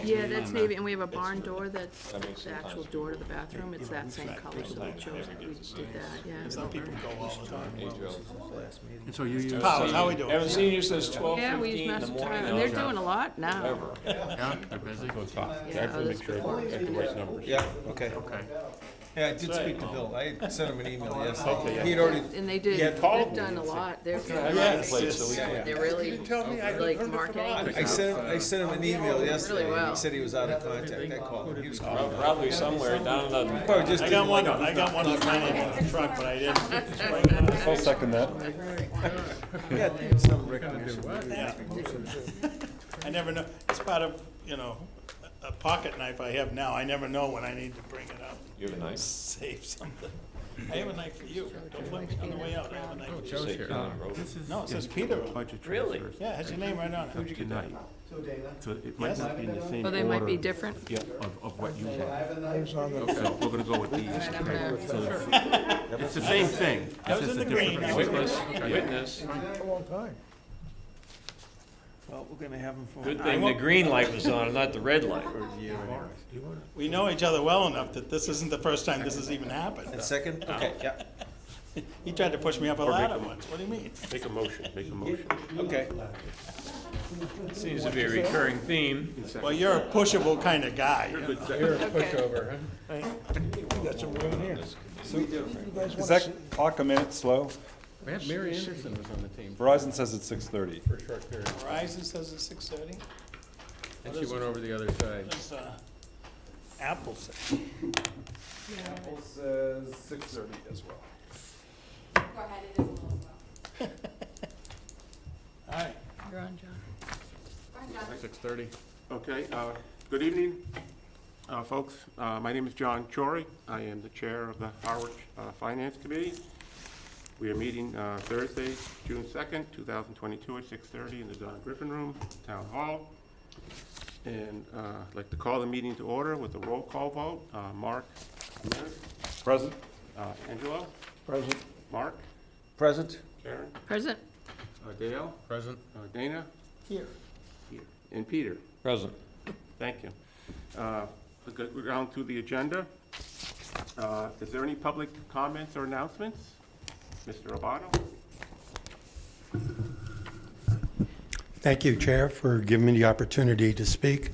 Yeah, that's navy, and we have a barn door that's the actual door to the bathroom. It's that same color, so we chose, we did that, yeah. Some people go all the time. And so you use, Powers, how we doing? Haven't seen you since Yeah, we use 12:15 in the Master morning. Tire, and they're doing a lot now. yeah, they're busy? Yeah, oh, this before. Yeah, okay. Okay. Yeah, I did speak to Bill. I sent him an email yesterday. He had already, And they did, Yeah, they've done a lot. They're they're really, like, marketing. I sent him an email yesterday. Really well. He said he was out of contact. I called him. He was calling. Probably somewhere down in the, Probably just I got one of mine in the truck, but I didn't. I'll second that. Yeah, some recognition. I never know, it's part of, a pocket knife I have now. I never know when I need to bring it out. you have a nice. Save something. I have a knife for you. Don't flip me on the way out. I have a knife for you. Joe's here. This is No, it says Peter on it. budget Really? transfers Yeah, it has your name right on it. tonight. So it might not be in the same Oh, order. they might be different. Yeah, of what you have. So we're gonna go with these. Alright, I'm gonna, So it's the same thing. That was in the green. Witness. Well, we're gonna have him for. Good thing the green light was on, not the red light. We know each other well enough that this isn't the first time this has even happened. And second? Okay, yeah, He tried to push me up a ladder once. What do you mean? Make a motion, make a motion. okay. Seems to be a recurring theme. Well, you're a pushable kind of guy. Is that clock a minute slow? We had Mary Anderson was on the team Verizon says it's 6:30. for a short period. Verizon says it's 6:30. And she went over the other side. It's, Apple says. Apple says 6:30 as well. Go ahead, it is a little slow. All right. you're on, John. Go ahead, John. 6:30. Okay, good evening, folks. My name is John Chory. I am the chair of the Harwich Finance Committee. We are meeting Thursday, June 2nd, 2022 at 6:30 in the Don Griffin Room, Town Hall. And I'd like to call the meeting to order with a roll call vote. Mark? Present? Angelo? Present. Mark? Present? Karen? Present? Dale? Present. Dana? Here. Here. And Peter? Present. Thank you. We're down to the agenda. Is there any public comments or announcements? Mr. Abado? Thank you, Chair, for giving me the opportunity to speak.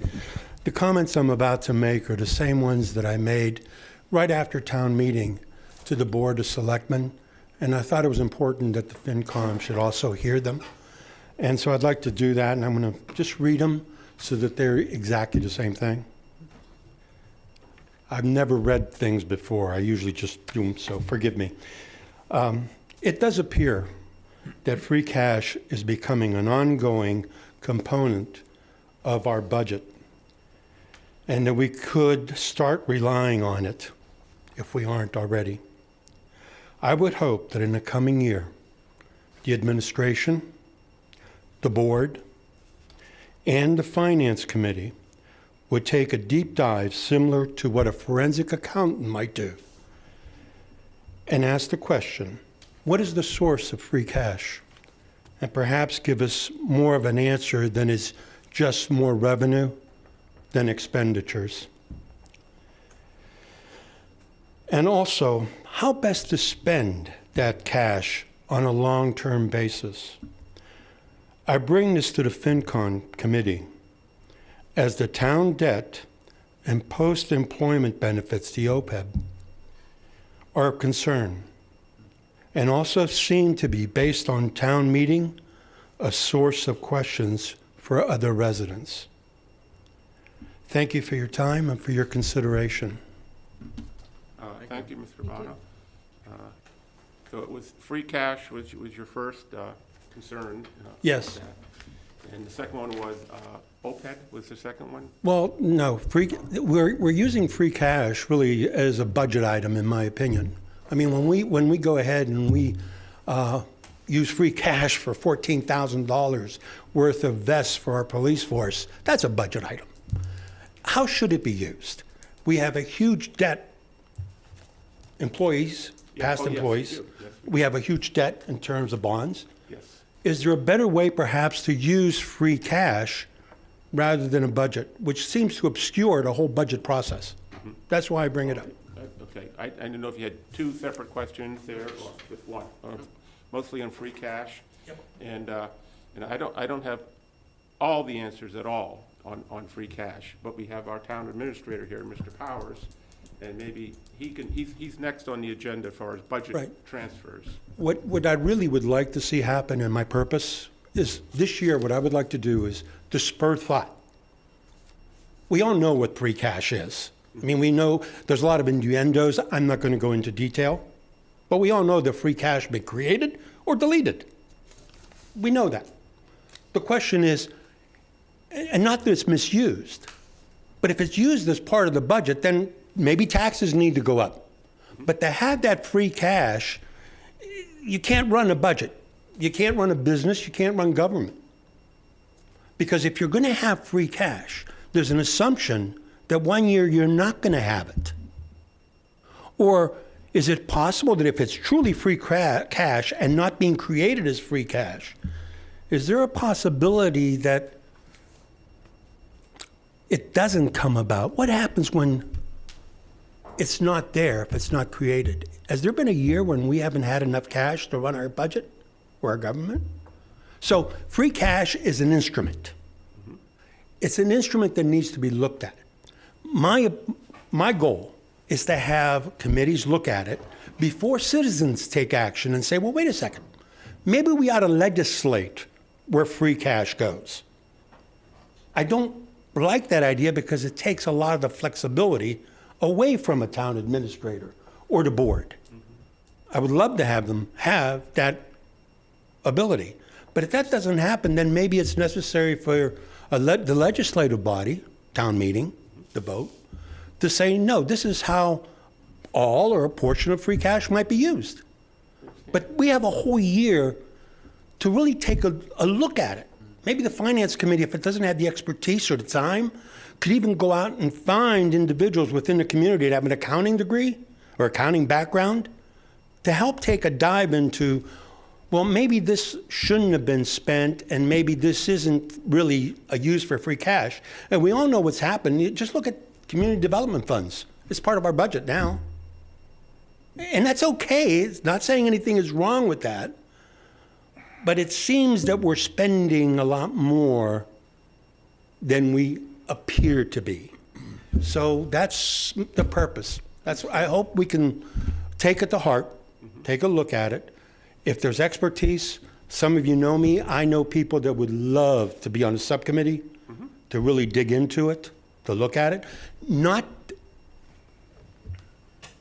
The comments I'm about to make are the same ones that I made right after town meeting to the Board of Selectmen, and I thought it was important that the FinCom should also hear them. And so I'd like to do that, and I'm going to just read them so that they're exactly the same thing. I've never read things before. I usually just do them, so forgive me. It does appear that free cash is becoming an ongoing component of our budget, and that we could start relying on it if we aren't already. I would hope that in the coming year, the administration, the board, and the Finance Committee would take a deep dive similar to what a forensic accountant might do and ask the question, what is the source of free cash? And perhaps give us more of an answer than is just more revenue than expenditures. And also, how best to spend that cash on a long-term basis. I bring this to the FinCon committee as the town debt and post-employment benefits, the OPEB, are a concern, and also seem to be, based on town meeting, a source of questions for other residents. Thank you for your time and for your consideration. Thank you, Mr. Abado. So it was free cash was your first concern? Yes. And the second one was OPEB was the second one? Well, no, we're using free cash really as a budget item, in my opinion. I mean, when we go ahead and we use free cash for $14,000 worth of vests for our police force, that's a budget item. How should it be used? We have a huge debt, employees, past employees. Yes, We have a huge debt in terms of bonds. yes. Is there a better way perhaps to use free cash rather than a budget, which seems to obscure the whole budget process. That's why I bring it up. Okay, I didn't know if you had two separate questions there or just one. Mostly on free cash. And I don't have all the answers at all on free cash, but we have our town administrator here, Mr. Powers, and maybe he's next on the agenda for his budget Right. transfers. What I really would like to see happen, and my purpose, is this year, what I would like to do is to spur thought. We all know what free cash is. I mean, we know there's a lot of innuendos. I'm not going to go into detail, but we all know that free cash been created or deleted. We know that. The question is, and not that it's misused, but if it's used as part of the budget, then maybe taxes need to go up. But to have that free cash, you can't run a budget. You can't run a business. You can't run government. Because if you're going to have free cash, there's an assumption that one year you're not going to have it. Or is it possible that if it's truly free cash and not being created as free cash, is there a possibility that it doesn't come about? What happens when it's not there, if it's not created? Has there been a year when we haven't had enough cash to run our budget or our government? So free cash is an instrument. It's an instrument that needs to be looked at. My goal is to have committees look at it before citizens take action and say, well, wait a second, maybe we ought to legislate where free cash goes. I don't like that idea because it takes a lot of the flexibility away from a town administrator or the board. I would love to have them have that ability. But if that doesn't happen, then maybe it's necessary for the legislative body, town meeting, the vote, to say, no, this is how all or a portion of free cash might be used. But we have a whole year to really take a look at it. Maybe the finance committee, if it doesn't have the expertise or the time, could even go out and find individuals within the community that have an accounting degree or accounting background to help take a dive into, well, maybe this shouldn't have been spent and maybe this isn't really a use for free cash. And we all know what's happened. You just look at community development funds. It's part of our budget now. And that's okay. It's not saying anything is wrong with that. But it seems that we're spending a lot more than we appear to be. So that's the purpose. I hope we can take it to heart, take a look at it. If there's expertise, some of you know me, I know people that would love to be on a subcommittee to really dig into it, to look at it, not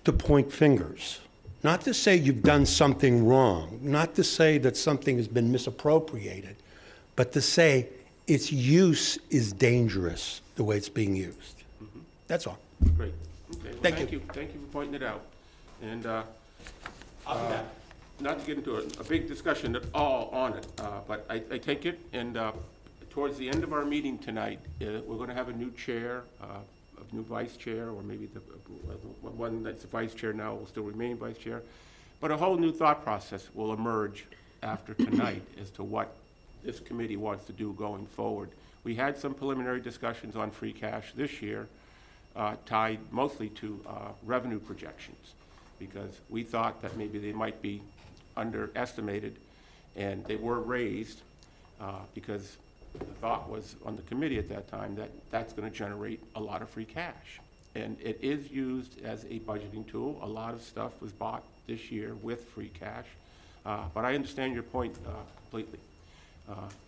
to point fingers, not to say you've done something wrong, not to say that something has been misappropriated, but to say its use is dangerous the way it's being used. That's all. Great. Okay, well, Thank you. Thank you for pointing it out. And not to get into a big discussion at all on it, but I take it, and towards the end of our meeting tonight, we're going to have a new chair, a new vice chair, or maybe the one that's the vice chair now will still remain vice chair. But a whole new thought process will emerge after tonight as to what this committee wants to do going forward. We had some preliminary discussions on free cash this year, tied mostly to revenue projections, because we thought that maybe they might be underestimated, and they were raised because the thought was on the committee at that time that that's going to generate a lot of free cash. And it is used as a budgeting tool. A lot of stuff was bought this year with free cash. But I understand your point completely.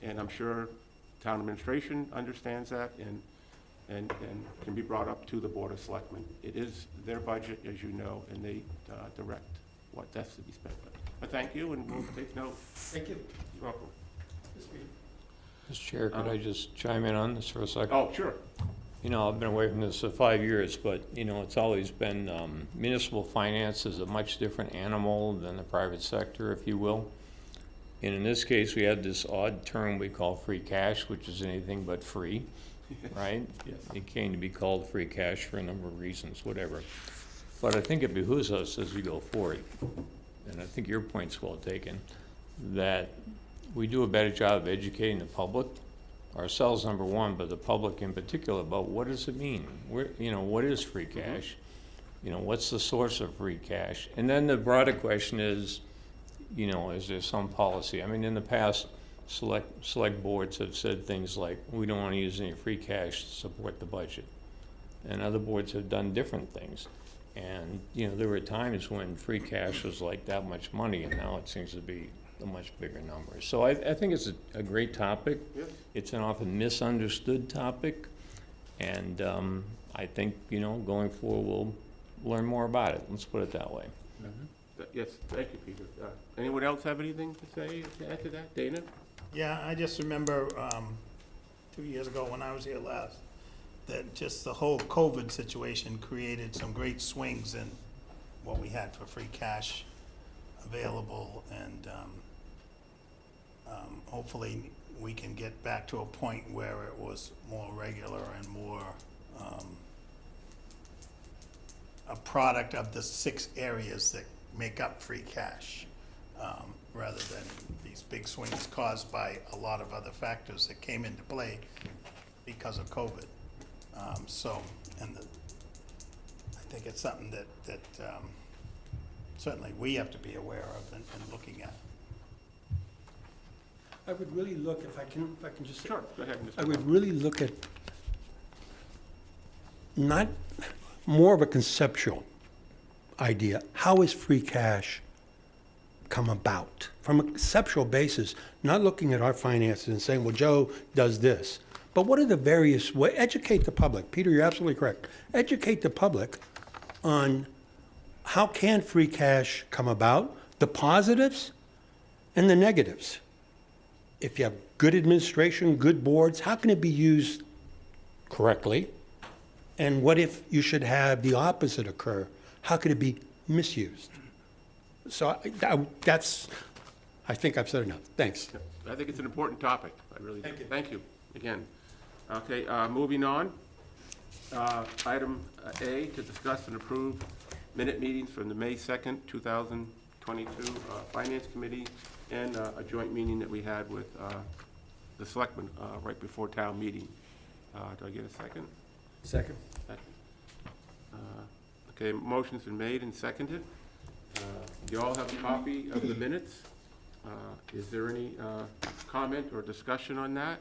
And I'm sure town administration understands that and can be brought up to the Board of Selectmen. It is their budget, as you know, and they direct what has to be spent. But thank you, and we'll take note. Thank you. You're welcome. Mr. Chair, could I just chime in on this for a second? Oh, sure. You know, I've been away from this for 5 years, but, you know, it's always been, municipal finance is a much different animal than the private sector, if you will. And in this case, we had this odd term we call free cash, which is anything but free, right? Yes. It came to be called free cash for a number of reasons, whatever. But I think it behooves us as we go forward, and I think your point's well taken, that we do a better job of educating the public ourselves, number one, but the public in particular, about what does it mean? What is free cash? What's the source of free cash? And then the broader question is, is there some policy? I mean, in the past, select boards have said things like, we don't want to use any free cash to support the budget. And other boards have done different things. And, there were times when free cash was like that much money, and now it seems to be a much bigger number. So I think it's a great topic. Yes. It's an often misunderstood topic. And I think, going forward, we'll learn more about it. Let's put it that way. Yes, thank you, Peter. Anyone else have anything to say, to add to that? Dana? Yeah, I just remember 2 years ago when I was here last, that just the whole COVID situation created some great swings in what we had for free cash available, and hopefully we can get back to a point where it was more regular and more a product of the 6 areas that make up free cash, rather than these big swings caused by a lot of other factors that came into play because of COVID. I think it's something that certainly we have to be aware of and looking at. I would really look, if I can just. Sure, go ahead, Mr. I would really look at not more of a conceptual idea. How is free cash come about? From a conceptual basis, not looking at our finances and saying, well, Joe does this. But what are the various ways? Educate the public. Peter, you're absolutely correct. Educate the public on how can free cash come about, the positives and the negatives. If you have good administration, good boards, how can it be used correctly? And what if you should have the opposite occur? How could it be misused? So I think I've said enough. Thanks. I think it's an important topic. I really do. Thank you again. Okay, moving on. Item A, to discuss and approve minute meetings from the May 2nd, 2022 Finance Committee and a joint meeting that we had with the selectmen right before town meeting. Do I get a second? Second. Okay, motion's been made and seconded. You all have a copy of the minutes. Is there any comment or discussion on that?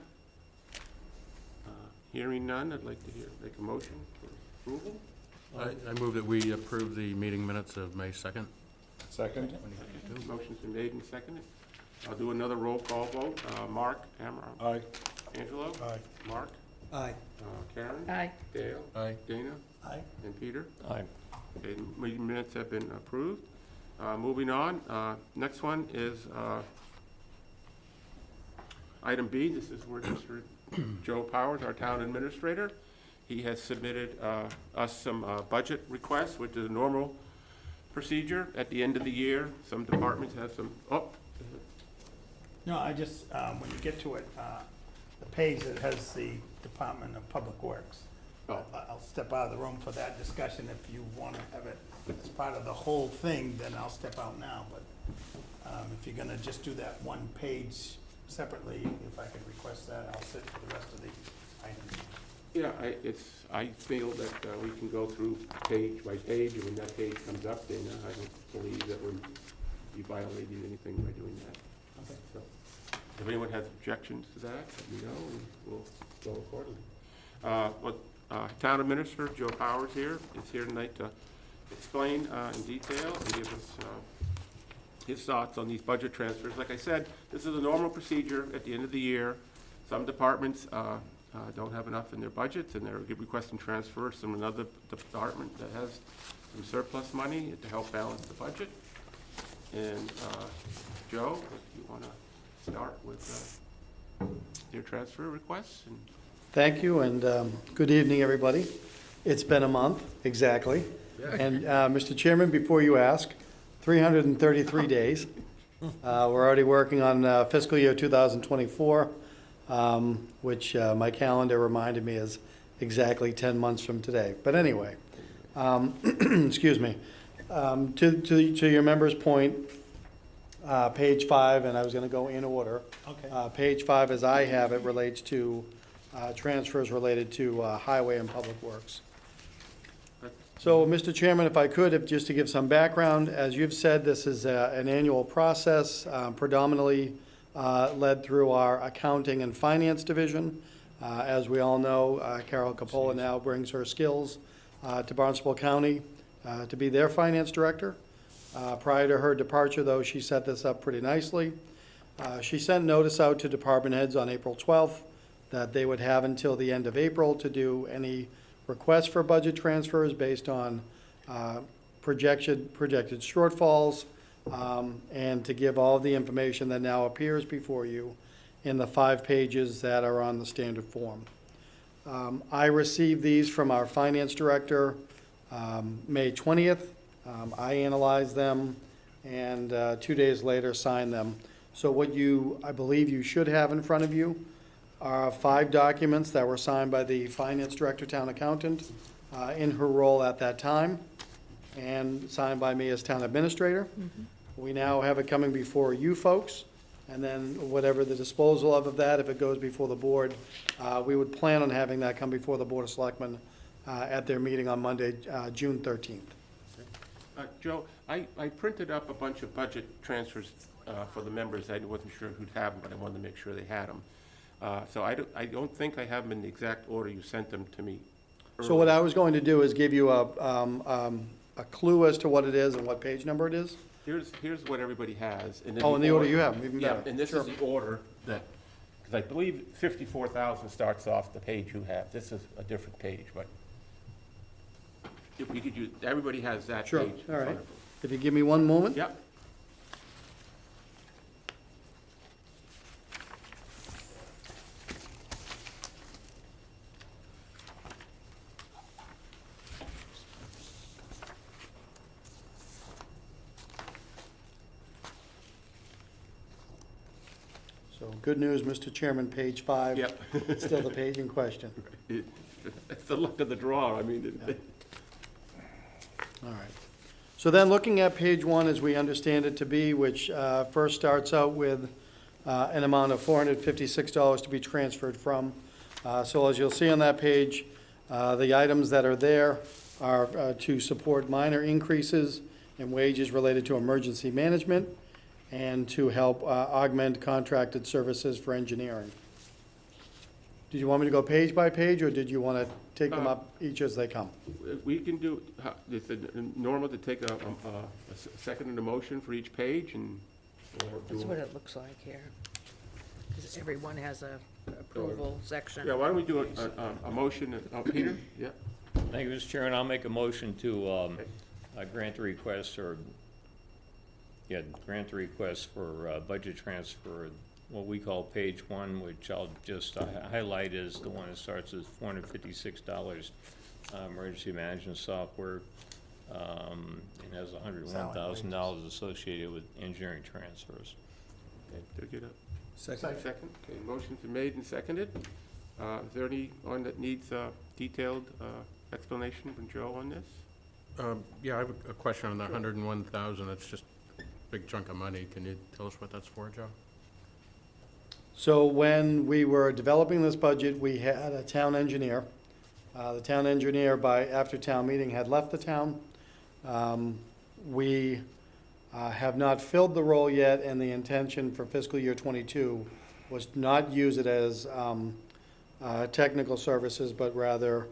Hearing none, I'd like to make a motion for approval. I move that we approve the meeting minutes of May 2nd. Second? Motion's been made and seconded. I'll do another roll call vote. Mark, Aye. Angelo? Aye. Mark? Aye. Karen? Aye. Dale? Aye. Dana? Aye. And Peter? Aye. Okay, meeting minutes have been approved. Moving on, next one is item B. This is where Mr. Joe Powers, our town administrator, he has submitted us some budget requests, which is a normal procedure at the end of the year. Some departments have some, No, I just, when you get to it, the page that has the Department of Public Works. I'll step out of the room for that discussion. If you want to have it as part of the whole thing, then I'll step out now. But if you're gonna just do that one page separately, if I could request that, I'll sit for the rest of the items. yeah, I feel that we can go through page by page, and when that page comes up, Dana, I don't believe that we'll be violating anything by doing that. Okay. So, if anyone has objections to that, let me know, and we'll go accordingly. Town Administrator Joe Powers is here tonight to explain in detail and give us his thoughts on these budget transfers. Like I said, this is a normal procedure at the end of the year. Some departments don't have enough in their budgets, and they're requesting transfers from another department that has some surplus money to help balance the budget. And Joe, if you want to start with your transfer requests. Thank you, and good evening, everybody. It's been a month, exactly. And Mr. Chairman, before you ask, 333 days. We're already working on fiscal year 2024, which my calendar reminded me is exactly 10 months from today. But anyway, excuse me. To your member's point, page 5, and I was going to go in order. Okay. Page 5, as I have it, relates to transfers related to highway and public works. So, Mr. Chairman, if I could, just to give some background, as you've said, this is an annual process, predominantly led through our accounting and finance division. As we all know, Carol Capola now brings her skills to Barnstable County to be their finance director. Prior to her departure, though, she set this up pretty nicely. She sent notice out to department heads on April 12th that they would have until the end of April to do any requests for budget transfers based on projected shortfalls, and to give all the information that now appears before you in the 5 pages that are on the standard form. I received these from our finance director May 20th. I analyzed them and 2 days later signed them. So what I believe you should have in front of you are 5 documents that were signed by the finance director, town accountant, in her role at that time, and signed by me as town administrator. We now have it coming before you folks, and then whatever the disposal of that, if it goes before the board, we would plan on having that come before the Board of Selectmen at their meeting on Monday, June 13th. Joe, I printed up a bunch of budget transfers for the members. I wasn't sure who'd have them, but I wanted to make sure they had them. So I don't think I have them in the exact order you sent them to me So what earlier. I was going to do is give you a clue as to what it is and what page number it is. Here's what everybody has. And then Oh, in the order you have them, even Yeah, better. and this Sure. is the order that, because I believe 54,000 starts off the page you have. This is a different page, but if we could use, everybody has that Sure, page in all front right. of them. If you give me one moment. Yep. So, good news, Mr. Chairman, page 5. Yep. Still the page in question. It's the luck of the draw. I mean, All right. So then, looking at page 1 as we understand it to be, which first starts out with an amount of $456 to be transferred from. So as you'll see on that page, the items that are there are to support minor increases in wages related to emergency management and to help augment contracted services for engineering. Did you want me to go page by page, or did you want to take them up each as they come? we can do, is it normal to take a second and a motion for each page and? or do That's a- what it looks like here. Because everyone has a approval section. Yeah, why don't we do a motion, Peter? Yeah. Thank you, Mr. Chairman. I'll make a motion to grant the request, grant the request for budget transfer, what we call page 1, which I'll just highlight as the one that starts as $456 emergency management software, and has $101,000 associated with engineering transfers. Okay, did I get a Second. second? Okay, motion's been made and seconded. Is there anyone that needs a detailed explanation from Joe on this? Yeah, I have a question on the 101,000. It's just a big chunk of money. Can you tell us what that's for, Joe? So when we were developing this budget, we had a town engineer. The town engineer, after town meeting, had left the town. We have not filled the role yet, and the intention for fiscal year '22 was not use it as technical services, but rather,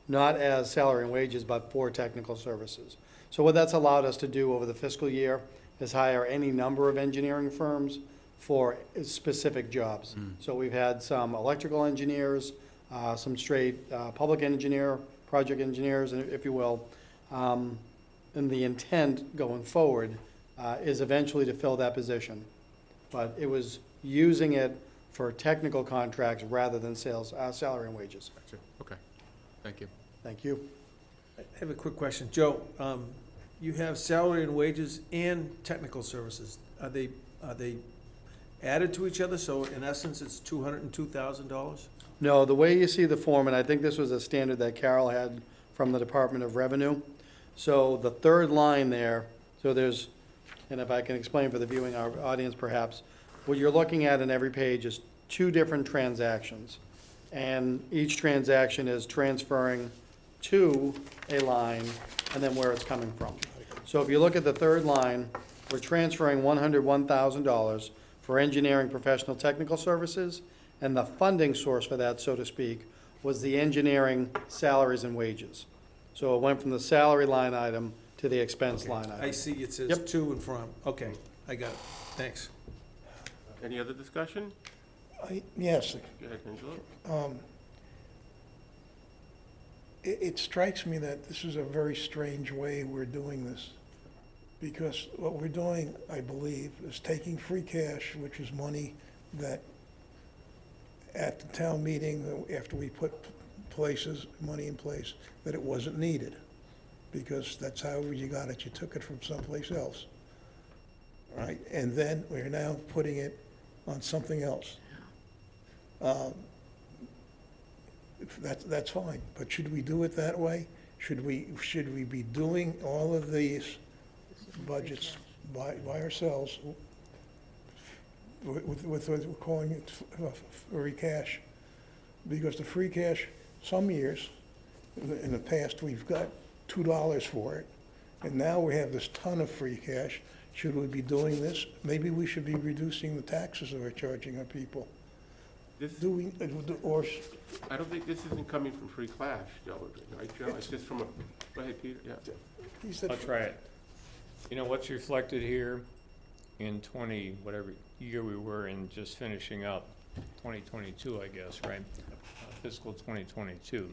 not as salary and wages, but for technical services. So what that's allowed us to do over the fiscal year is hire any number of engineering firms for specific jobs. So we've had some electrical engineers, some straight public engineer, project engineers, if you will. And the intent going forward is eventually to fill that position. But it was using it for technical contracts rather than salary and wages. Gotcha. Okay, thank you. Thank you. I have a quick question. Joe, you have salary and wages and technical services. Are they added to each other? So in essence, it's $202,000? No, the way you see the form, and I think this was a standard that Carol had from the Department of Revenue. So the third line there, so there's And if I can explain for the viewing audience perhaps, what you're looking at in every page is two different transactions. And each transaction is transferring to a line and then where it's coming from. So if you look at the third line, we're transferring $101,000 for engineering professional technical services, and the funding source for that, so to speak, was the engineering salaries and wages. So it went from the salary line item to the expense line I item. see it says Yep. to and from. Okay, I got it. Thanks. Any other discussion? Yes, Go ahead, Angelo. It strikes me that this is a very strange way we're doing this. Because what we're doing, I believe, is taking free cash, which is money that at the town meeting, after we put money in place, that it wasn't needed. Because that's how you got it, you took it from someplace else. Right? And then we're now putting it on something else. That's fine, but should we do it that way? Should we be doing all of these budgets by ourselves with what we're calling it free cash? Because the free cash, some years, in the past, we've got $2 for it, and now we have this ton of free cash. Should we be doing this? Maybe we should be reducing the taxes that we're charging our people. This, Do we, or, I don't think this isn't coming from free cash, Joe, right, Joe? It's just from a, go ahead, Peter, yeah. he said. I'll try it. You know, what's reflected here in whatever year we were in, just finishing up, 2022, I guess, right? Fiscal 2022.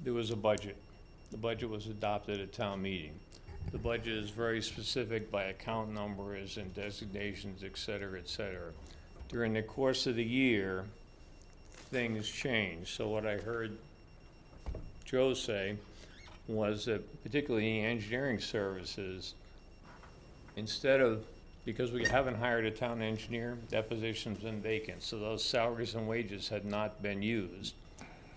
There was a budget. The budget was adopted at town meeting. The budget is very specific by account numbers and designations, et cetera, et cetera. During the course of the year, things changed. So what I heard Joe say was that particularly in engineering services, instead of, because we haven't hired a town engineer, that position's been vacant, so those salaries and wages had not been used.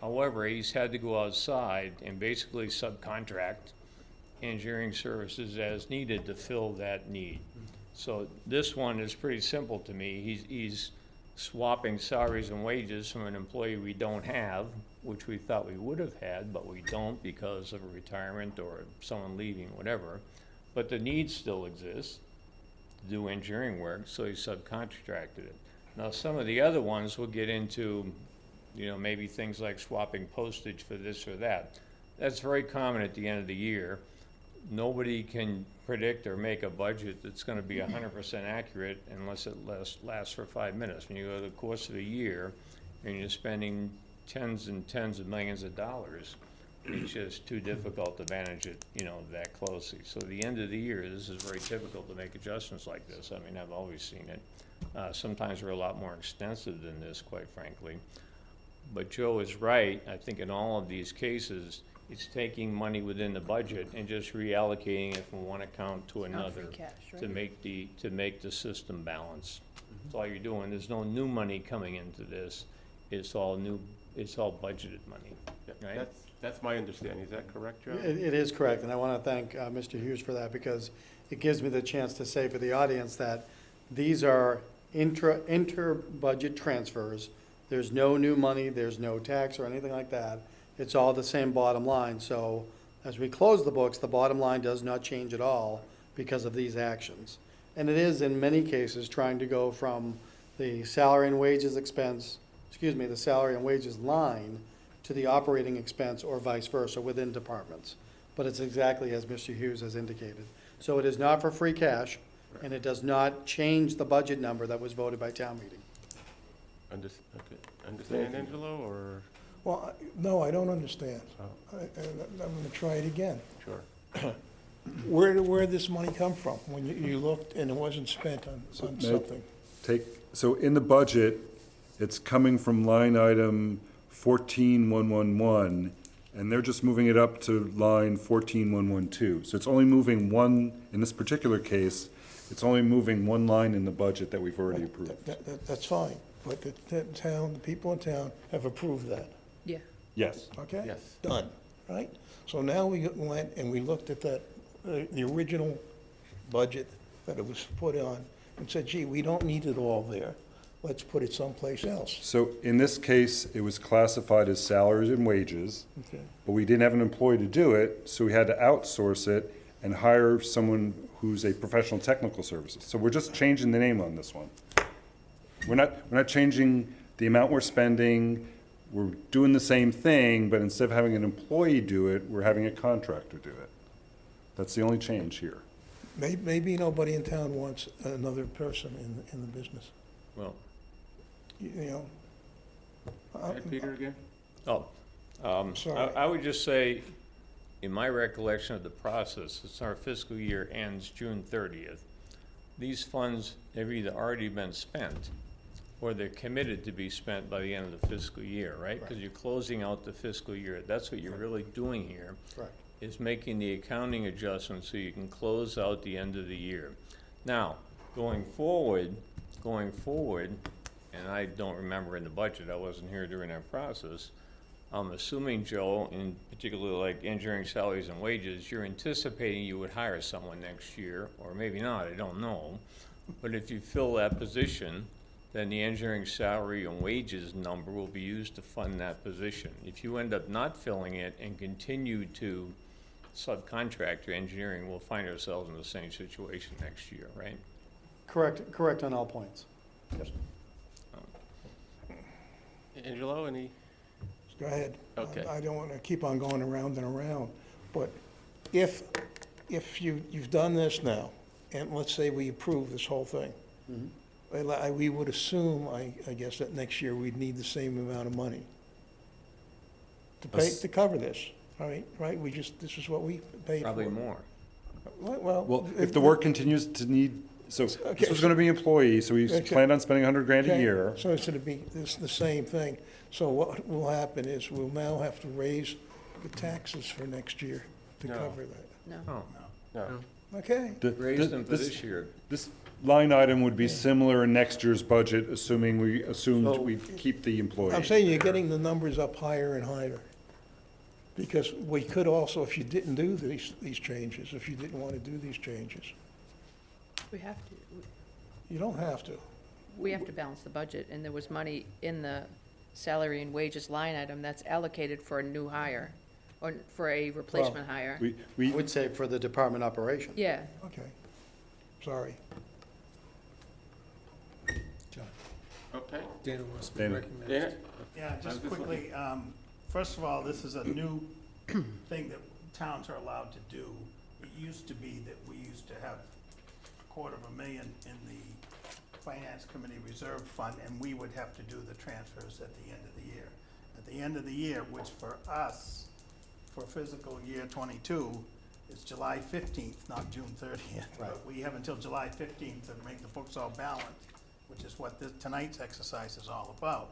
However, he's had to go outside and basically subcontract engineering services as needed to fill that need. So this one is pretty simple to me. He's swapping salaries and wages from an employee we don't have, which we thought we would have had, but we don't because of a retirement or someone leaving, whatever. But the need still exists to do engineering work, so he subcontracted it. Now, some of the other ones will get into, you know, maybe things like swapping postage for this or that. That's very common at the end of the year. Nobody can predict or make a budget that's gonna be 100% accurate unless it lasts for 5 minutes. When you go the course of a year and you're spending tens and tens of millions of dollars, it's just too difficult to manage it, you know, that closely. So at the end of the year, this is very difficult to make adjustments like this. I mean, I've always seen it. Sometimes they're a lot more extensive than this, quite frankly. But Joe is right. I think in all of these cases, it's taking money within the budget and just reallocating it from one account to Not another free cash, right? to make the system balance. That's all you're doing. There's no new money coming into this. It's all budgeted money, right? That's my understanding. Is that correct, Joe? It is correct, and I want to thank Mr. Hughes for that, because it gives me the chance to say for the audience that these are inter-budget transfers. There's no new money, there's no tax or anything like that. It's all the same bottom line. So as we close the books, the bottom line does not change at all because of these actions. And it is, in many cases, trying to go from the salary and wages expense, the salary and wages line to the operating expense or vice versa within departments. But it's exactly as Mr. Hughes has indicated. So it is not for free cash, and it does not change the budget number that was voted by town meeting. Okay. Understand, Angelo, or? Well, no, I don't understand. Oh. I'm gonna try it again. Sure. Where did this money come from when you looked and it wasn't spent on something? So in the budget, it's coming from line item 14111, and they're just moving it up to line 14112. So it's only moving one, in this particular case, it's only moving one line in the budget that we've already approved. That's fine, but the people in town have approved that, Yeah. Yes. okay? Yes. Done, right? So now we went and we looked at that, the original budget that it was put on and said, gee, we don't need it all there. Let's put it someplace else. So in this case, it was classified as salaries and wages, Okay. but we didn't have an employee to do it, so we had to outsource it and hire someone who's a professional technical services. So we're just changing the name on this one. We're not changing the amount we're spending. We're doing the same thing, but instead of having an employee do it, we're having a contractor do it. That's the only change here. Maybe nobody in town wants another person in the business, Well, you know. Ed, Peter again? Sorry. I would just say, in my recollection of the process, since our fiscal year ends June 30th, these funds have either already been spent or they're committed to be spent by the end of the fiscal year, right? Because you're closing out the fiscal year. That's what you're really doing here, Correct. is making the accounting adjustments so you can close out the end of the year. Now, going forward, and I don't remember in the budget, I wasn't here during that process, I'm assuming, Joe, in particular like engineering salaries and wages, you're anticipating you would hire someone next year, or maybe not, I don't know. But if you fill that position, then the engineering salary and wages number will be used to fund that position. If you end up not filling it and continue to subcontract your engineering, we'll find ourselves in the same situation next year, right? Correct on all points. Yes. Angelo, any? Go ahead. Okay. I don't want to keep on going around and around, but if you've done this now, and let's say we approve this whole thing, we would assume, I guess, that next year we'd need the same amount of money to cover this, right? This is what we paid for. Probably more. Well, if the work continues to need, so this was gonna be employee, so we Okay. planned on spending $100,000 a Okay, year. so it's gonna be the same thing. So what will happen is we'll now have to raise the taxes for next year to No. cover that. No. Oh, No. Okay? raise them for this year. This line item would be similar in next year's budget, assuming we assumed So- we'd keep the employee. I'm saying you're getting the numbers up higher and higher. Because we could also, if you didn't do these changes, if you didn't want to do these changes, We have to, you don't have to. we have to balance the budget, and there was money in the salary and wages line item that's allocated for a new hire, or for a replacement hire. We, I we, would say for the department operation. Yeah, Okay. Sorry. John, Okay. Dana wants to be Dana. recognized. Dana? Yeah, I was just just quickly, first of all, this is a new thing that towns are allowed to do. It used to be that we used to have $250,000 in the Finance Committee Reserve Fund, and we would have to do the transfers at the end of the year. At the end of the year, which for us, for fiscal year '22, is July 15th, not June 30th. Right. But we have until July 15th to make the books all balanced, which is what tonight's exercise is all about.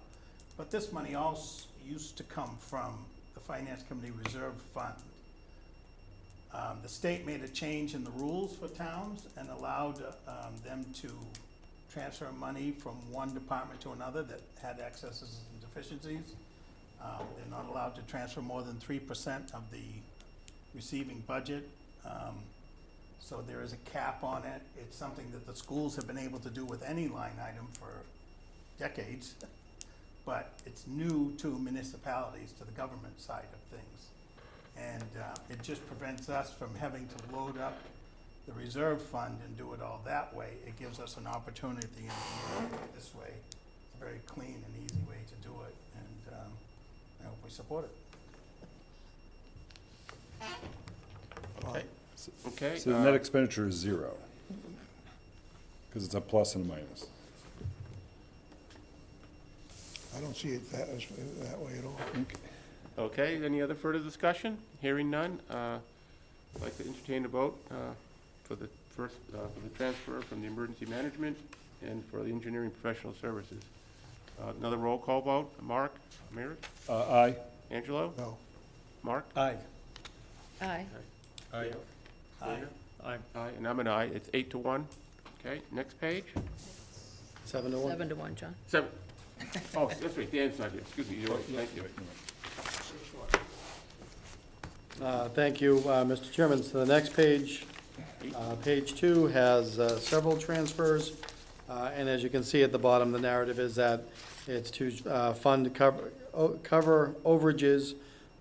But this money also used to come from the Finance Committee Reserve Fund. The state made a change in the rules for towns and allowed them to transfer money from one department to another that had excesses and deficiencies. They're not allowed to transfer more than 3% of the receiving budget. So there is a cap on it. It's something that the schools have been able to do with any line item for decades. But it's new to municipalities, to the government side of things. And it just prevents us from having to load up the reserve fund and do it all that way. It gives us an opportunity at the end of the year to do it this way. It's a very clean and easy way to do it, and I hope we support it. Okay. Okay. so the net expenditure is 0. Because it's a plus and a minus. I don't see it that way at all. Okay, any other further discussion? Hearing none, I'd like to entertain a vote for the first, for the transfer from the emergency management and for the engineering professional services. Another roll call vote. Mark, Meredith, Aye. Angelo, No. Mark? Aye. aye. Aye. Aye. Aye. Aye, and I'm an aye. It's 8-1. Okay, next page. 7-1. 7-1, John. 7. Oh, that's right, Dan's not here. Excuse me, you're right. Thank you. Thank you, Mr. Chairman. So the next page Page 2 has several transfers, and as you can see at the bottom, the narrative is that it's to fund cover overages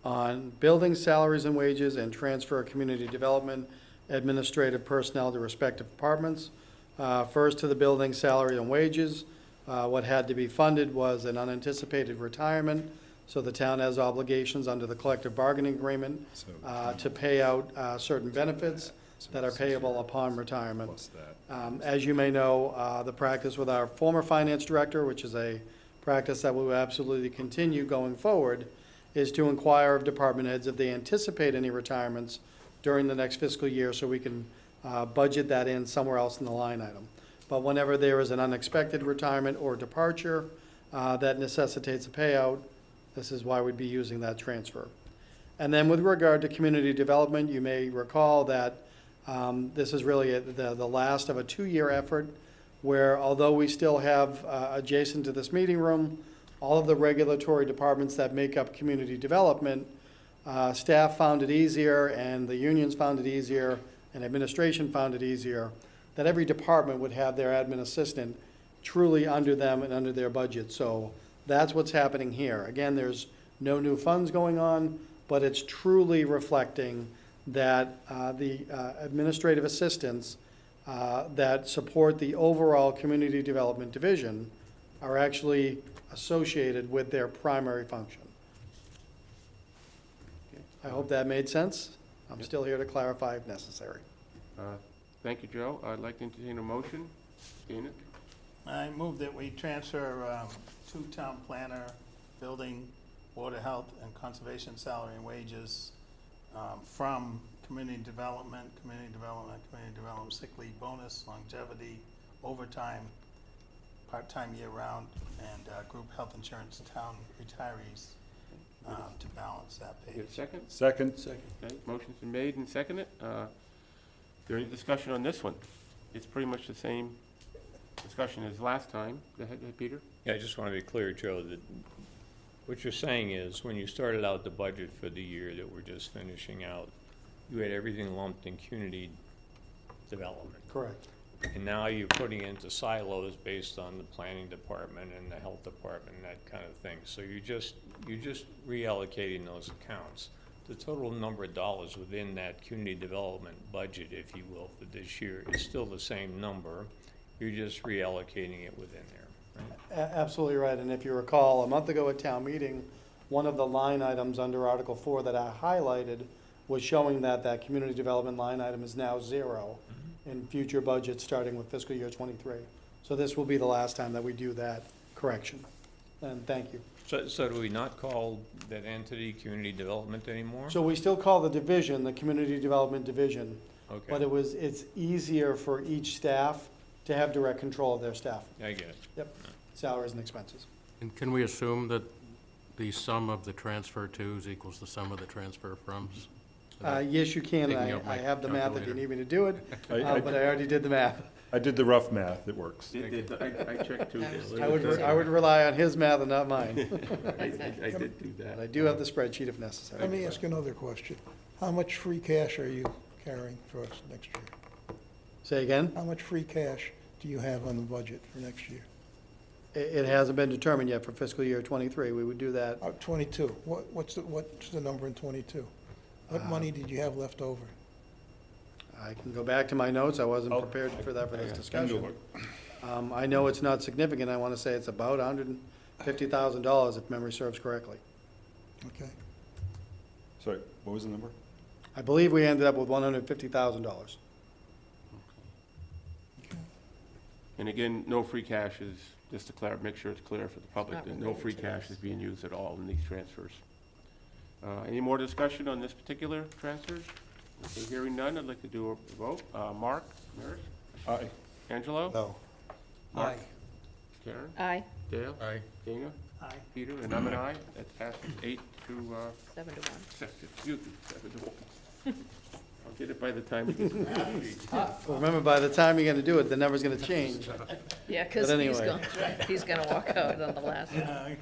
on building salaries and wages and transfer community development administrative personnel to respective departments. First to the building salary and wages. What had to be funded was an unanticipated retirement, so the town has obligations under the collective bargaining agreement to pay out certain benefits that are payable upon retirement. Plus that. As you may know, the practice with our former finance director, which is a practice that will absolutely continue going forward, is to inquire of department heads if they anticipate any retirements during the next fiscal year, so we can budget that in somewhere else in the line item. But whenever there is an unexpected retirement or departure that necessitates a payout, this is why we'd be using that transfer. And then with regard to community development, you may recall that this is really the last of a 2-year effort where, although we still have adjacent to this meeting room, all of the regulatory departments that make up community development, staff found it easier, and the unions found it easier, and administration found it easier, that every department would have their admin assistant truly under them and under their budget. So that's what's happening here. Again, there's no new funds going on, but it's truly reflecting that the administrative assistants that support the overall community development division are actually associated with their primary function. I hope that made sense. I'm still here to clarify if necessary. Thank you, Joe. I'd like to entertain a motion. Dana? I move that we transfer to town planner, building, water, health, and conservation salary and wages from community development, sick leave bonus, longevity, overtime, part-time year-round, and group health insurance town retirees to balance that You page. get a second? Second. Okay, motion's been made and seconded. Is there any discussion on this one? It's pretty much the same discussion as last time. Go ahead, Peter. Yeah, I just want to be clear, Joe, that what you're saying is, when you started out the budget for the year that we're just finishing out, you had everything lumped in community development. Correct. And now you're putting it into silos based on the planning department and the health department and that kind of thing. So you're just reallocating those accounts. The total number of dollars within that community development budget, if you will, for this year is still the same number. You're just reallocating it within there, right? Absolutely right, and if you recall, a month ago at town meeting, one of the line items under Article 4 that I highlighted was showing that that community development line item is now 0 in future budgets starting with fiscal year '23. So this will be the last time that we do that correction, and thank you. So do we not call that entity community development anymore? So we still call the division the Community Development Division, Okay, but it's easier for each staff to have direct control of their staff, I get it. Yep. salaries and expenses. And can we assume that the sum of the transfer twos equals the sum of the transfer froms? Yes, you can. Taking out I my have the math if you calculator. need me to do it, I but I already did the math. did the rough math, it works. I checked too. I would rely on his math and not mine, I did do but I that. do have the spreadsheet if necessary. Let me ask another question. How much free cash are you carrying for us next year? Say again? How much free cash do you have on the budget for next year? It hasn't been determined yet for fiscal year '23. We would do that. 22. What's the number in 22? What money did you have left over? I can go back to my notes. I wasn't Oh. prepared for that for this Can do discussion. it. I know it's not significant. I want to say it's about $150,000 if memory serves correctly. Okay. Sorry, what was the number? I believe we ended up with $150,000. And again, no free cash is, just to make sure it's clear for the public, Not that no related free to cash this. is being used at all in these transfers. Any more discussion on this particular transfers? Okay, hearing none, I'd like to do a vote. Mark, Maris, Aye. Angelo? No. Mark? Karen? Aye, Dale? Aye. Dana? Aye. Peter? And I'm an aye. That passes 8 to, 7 to 1. excuse me, 7 to 1. I'll get it by the time we get to the sheet. Remember, by the time you're going to do it, the number's going to change. Yeah, because But he's anyway. he's gonna walk out on the last one.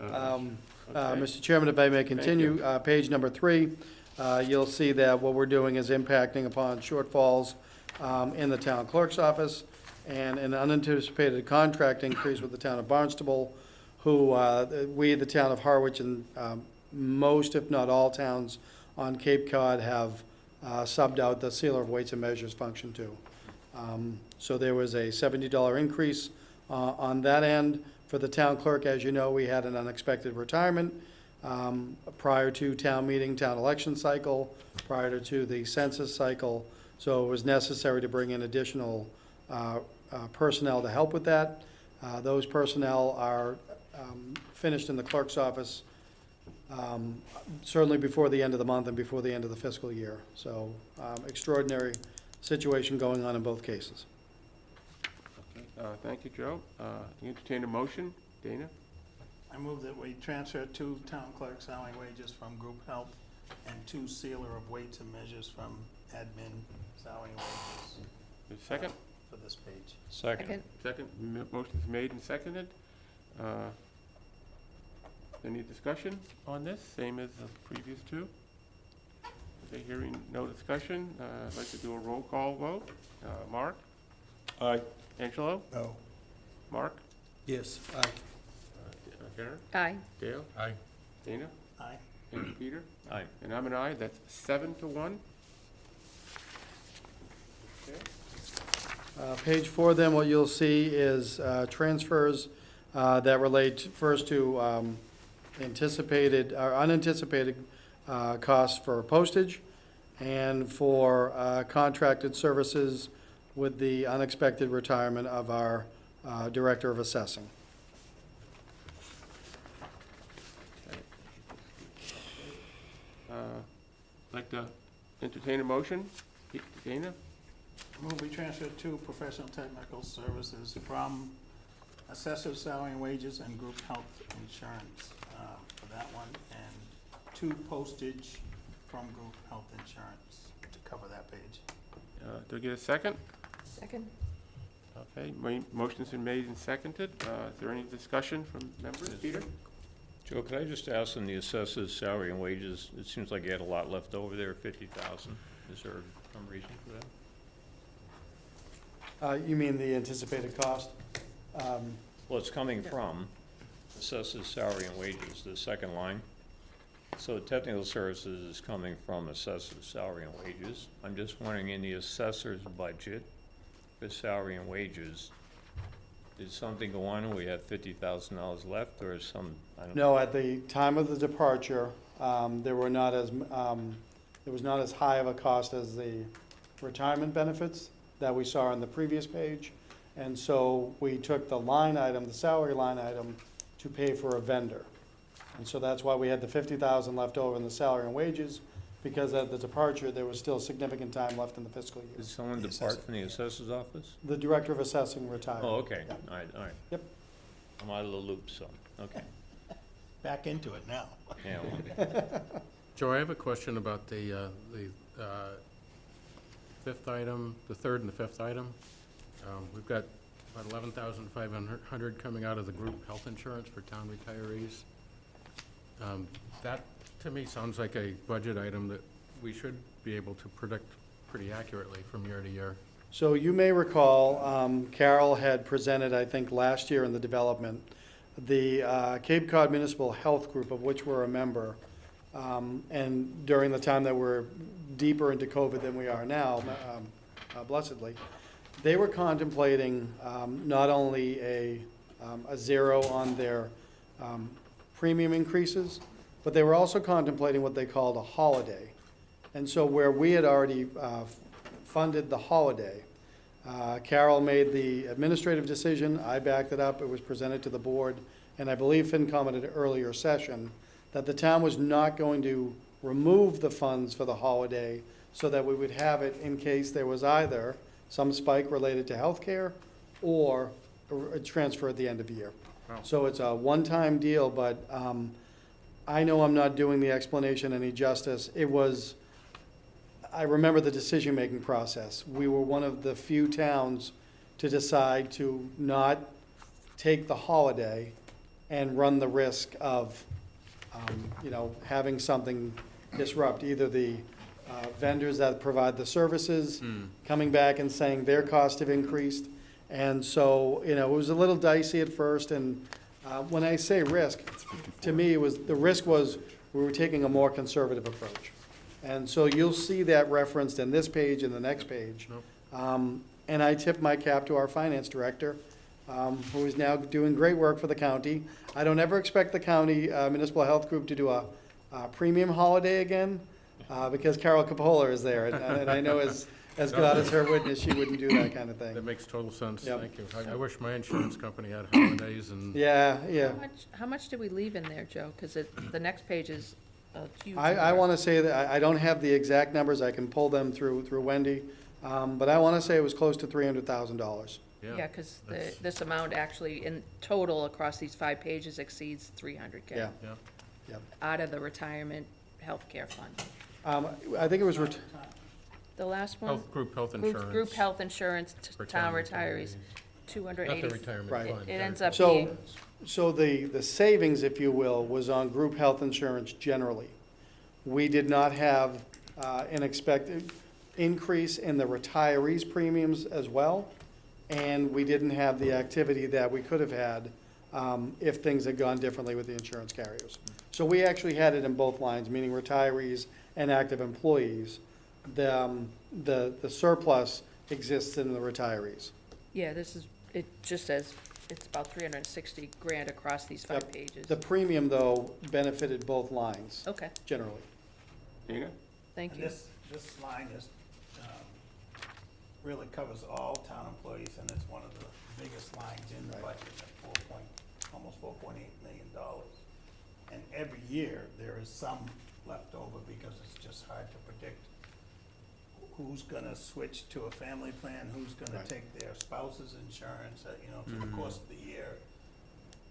Okay. Mr. Chairman, if I may continue, page number 3, you'll see that what we're doing is impacting upon shortfalls in the town clerk's office, and an unanticipated contract increase with the town of Barnstable, who, we, the town of Harwich, and most, if not all, towns on Cape Cod have subbed out the sealer of weights and measures function to. So there was a $70 increase on that end. For the town clerk, as you know, we had an unexpected retirement prior to town meeting, town election cycle, prior to the census cycle. So it was necessary to bring in additional personnel to help with that. Those personnel are finished in the clerk's office certainly before the end of the month and before the end of the fiscal year. So extraordinary situation going on in both cases. Okay, thank you, Joe. You entertain a motion, Dana? I move that we transfer 2 town clerk salary wages from group health and 2 sealer of weights and measures from admin salary wages A second? for this page. Second. Second, motion's made and seconded. Any discussion on this, same as the previous 2? Okay, hearing no discussion, I'd like to do a roll call vote. Mark? Aye. Angelo? No. Mark? Yes. Karen? Aye. Dale? Aye. Dana? Aye. And Peter? Aye. And I'm an aye, that's 7-1. Okay. Page 4, then, what you'll see is transfers that relate first to anticipated or unanticipated costs for postage and for contracted services with the unexpected retirement of our Director of Assessing. Like to entertain a motion, Dana? Move we transfer 2 professional technical services from assessor salary and wages and group health insurance for that one, and 2 postage from group health insurance to cover that page. Do I get a second? Second? Okay, motion's been made and seconded. Is there any discussion from members? Peter? Joe, could I just ask on the assessors' salary and wages, it seems like you had a lot left over there, 50,000. Is there some reason for that? You mean the anticipated cost? Well, it's coming from assessors' salary and wages, the second line. So technical services is coming from assessors' salary and wages. I'm just wondering, in the assessor's budget for salary and wages, did something go on and we have $50,000 left, or is some, I don't know? No, at the time of the departure, there was not as high of a cost as the retirement benefits that we saw on the previous page. And so we took the line item, the salary line item, to pay for a vendor. And so that's why we had the 50,000 left over in the salary and wages, because at the departure, there was still significant time left in the fiscal year. Did someone depart from the assessor's office? The Director of Assessing retired. Oh, okay, Yeah. all right. Yep. I'm out of the loop, so, okay. Back into it now. Yeah, well, Joe, I have a question about the fifth item, the third and the fifth item. We've got about 11,500 coming out of the group health insurance for town retirees. That, to me, sounds like a budget item that we should be able to predict pretty accurately from year to year. So you may recall, Carol had presented, I think, last year in the development, the Cape Cod Municipal Health Group, of which we're a member, and during the time that we're deeper into COVID than we are now, blessedly, they were contemplating not only a zero on their premium increases, but they were also contemplating what they called a holiday. And so where we had already funded the holiday, Carol made the administrative decision, I backed it up, it was presented to the board, and I believe FinCom at an earlier session, that the town was not going to remove the funds for the holiday so that we would have it in case there was either some spike related to healthcare or a transfer at the end of the year. Wow. So it's a one-time deal, but I know I'm not doing the explanation any justice. It was, I remember the decision-making process. We were one of the few towns to decide to not take the holiday and run the risk of, having something disrupt either the vendors that provide the services, coming back and saying their costs have increased. And so, it was a little dicey at first, and when I say risk, to me, the risk was we were taking a more conservative approach. And so you'll see that referenced in this page and the next page. And I tip my cap to our finance director, who is now doing great work for the county. I don't ever expect the county municipal health group to do a premium holiday again, because Carol Capola is there, and I know as God is her witness, she wouldn't do that kind of thing. That makes total sense, Yep. thank you. I wish my insurance company had holidays and. Yeah. How much did we leave in there, Joe? Because the next page is a huge. I want to say that, I don't have the exact numbers, I can pull them through Wendy, but I want to say it was close to $300,000. Yeah, because that's- this amount actually in total across these 5 pages exceeds 300K. Yeah. Yeah. Out of the retirement healthcare fund. I think it was, The last one? Group health insurance. Group health insurance, for town retirees, 280. Not the retirement Right. fund. It ends up So- being, so the savings, if you will, was on group health insurance generally. We did not have an expected increase in the retirees' premiums as well, and we didn't have the activity that we could have had if things had gone differently with the insurance carriers. So we actually had it in both lines, meaning retirees and active employees. The surplus exists in the retirees. yeah, it just says it's about 360 grand across these 5 Yep. pages. The premium, though, benefited both lines, Okay, generally. Dana? thank And you. this line is, really covers all town employees, and it's one of the biggest lines in the Right. budget at almost $4.8 million. And every year, there is some left over because it's just hard to predict who's gonna switch to a family plan, who's gonna Right. take their spouse's insurance, through the course of the year.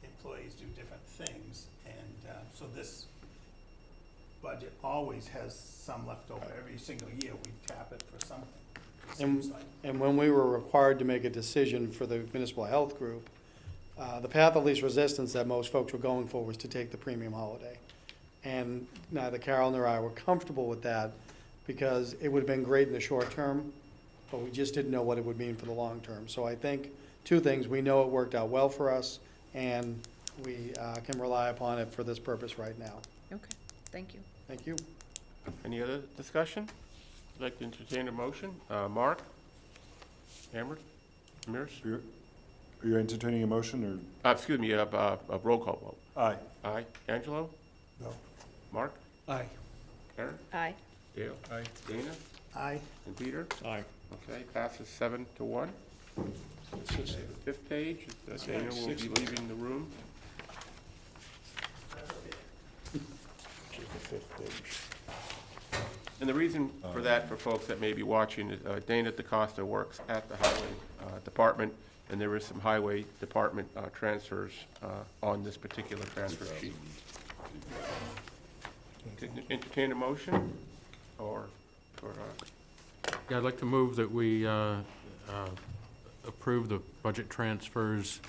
Employees do different things, and so this budget always has some left over. Every single year, we tap it for something, it seems like. And when we were required to make a decision for the municipal health group, the path of least resistance that most folks were going for was to take the premium holiday. And neither Carol nor I were comfortable with that, because it would have been great in the short term, but we just didn't know what it would mean for the long term. So I think two things: we know it worked out well for us, and we can rely upon it for this purpose right now. Okay, thank you. Thank you. Any other discussion? I'd like to entertain a motion. Mark? Amber? Mears? Are you entertaining a motion, Excuse me, a roll call vote. or? Aye. Aye. Angelo? No. Mark? Aye. Karen? Aye. Dale? Aye. Dana? Aye. And Peter? Aye. Okay, passes 7-1. Fifth page, Dana will be leaving the room. And the reason for that, for folks that may be watching, is Dana DeCosta works at the Highway Department, and there is some Highway Department transfers on this particular transfer sheet. Entertain a motion, or Yeah, I'd like to move that we approve the budget transfers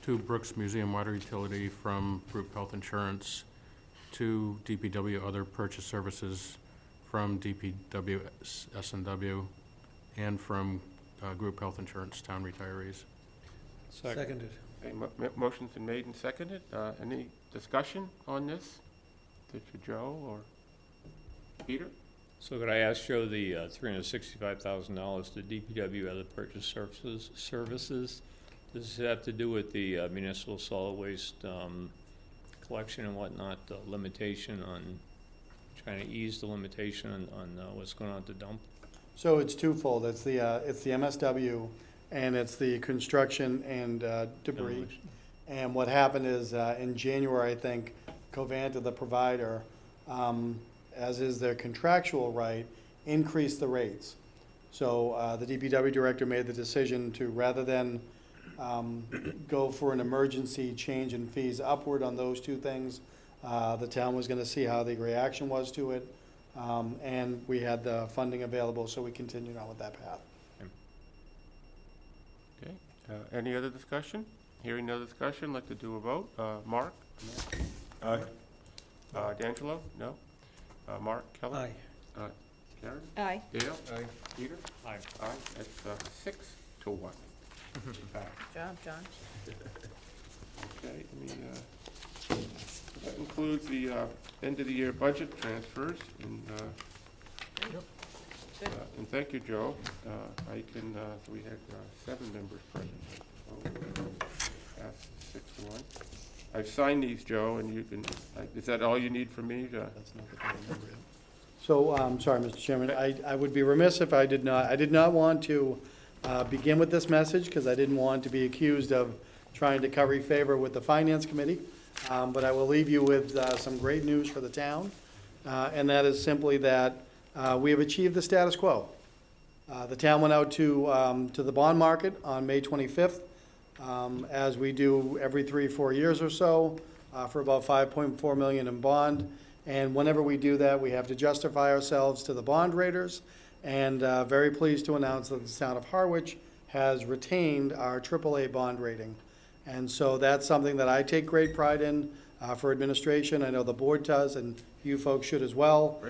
to Brooks Museum Water Utility from Group Health Insurance to DPW Other Purchase Services from DPW S&W and from Group Health Insurance Town Retirees. Seconded. okay, motion's been made and seconded. Any discussion on this? To Joe or Peter? So could I ask Joe the $365,000 to DPW other purchase services? Does it have to do with the municipal solid waste collection and whatnot, the limitation on, trying to ease the limitation on what's going on at the dump? So it's twofold. It's the MSW, and it's the construction and debris. Demolition. And what happened is, in January, I think, Covanta, the provider, as is their contractual right, increased the rates. So the DPW director made the decision to, rather than go for an emergency change in fees upward on those two things, the town was gonna see how the reaction was to it, and we had the funding available, so we continued on with that path. Okay, any other discussion? Hearing no discussion, like to do a vote. Mark? Aye. D'Angelo? No? Mark, Kelly? Aye. Karen? Aye. Dale? Aye. Peter? Aye. Aye, that's 6 to 1. In fact. Good job, John. Okay, that includes the end-of-the-year budget transfers, and Good. and thank you, Joe. So we had 7 members present. Passed 6 to 1. I've signed these, Joe, and you can, is that all you need from me? So, sorry, Mr. Chairman, I would be remiss if I did not want to begin with this message, because I didn't want to be accused of trying to curry favor with the Finance Committee, but I will leave you with some great news for the town, and that is simply that we have achieved the status quo. The town went out to the bond market on May 25th, as we do every 3-4 years or so, for about $5.4 million in bond. And whenever we do that, we have to justify ourselves to the bond raters. And very pleased to announce that the town of Harwich has retained our AAA bond rating. And so that's something that I take great pride in for administration. I know the board does, and you folks should as well.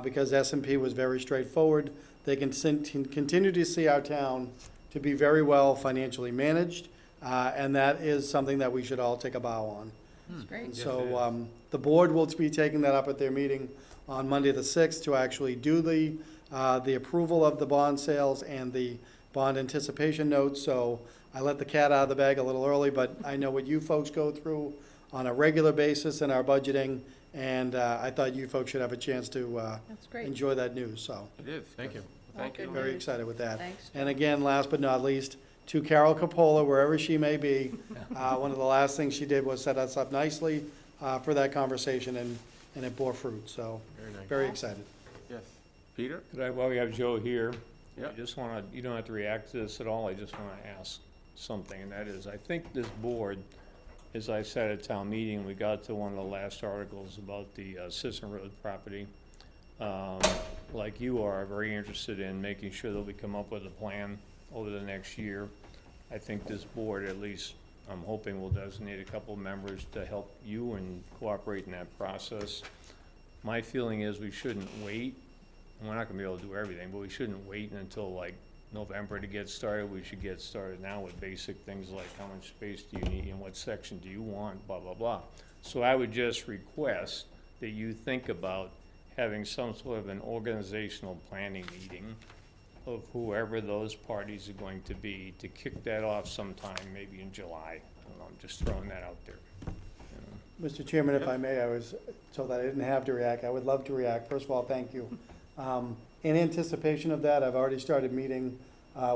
Because S&P was very straightforward. They can continue to see our town to be very well financially managed. And that is something that we should all take a bow on. That's great. And so the board will be taking that up at their meeting on Monday the 6th to actually do the approval of the bond sales and the bond anticipation notes. So I let the cat out of the bag a little early, but I know what you folks go through on a regular basis in our budgeting, and I thought you folks should have a chance to That's great. enjoy that news, so It is. Thank you. Thank you. Good very news. excited with that. Thanks. And again, last but not least, to Carol Capola, wherever she may be, one of the last things she did was set us up nicely for that conversation, and it bore fruit, so Very nice. very excited. Yes. Peter? While we have Joe here, Yeah. I just wanna, you don't have to react to this at all, I just wanna ask something, and that is, I think this board, as I said at town meeting, we got to one of the last articles about the Sisson Road property. Like you are, very interested in making sure that we come up with a plan over the next year. I think this board, at least, I'm hoping, will designate a couple of members to help you and cooperate in that process. My feeling is we shouldn't wait. We're not gonna be able to do everything, but we shouldn't wait until like November to get started. We should get started now with basic things like how much space do you need and what section do you want, blah, blah, blah. So I would just request that you think about having some sort of an organizational planning meeting of whoever those parties are going to be, to kick that off sometime, maybe in July. I don't know, I'm just throwing that out there. Mr. Chairman, if I may, I was told that I didn't have to react. I would love to react. First of all, thank you. In anticipation of that, I've already started meeting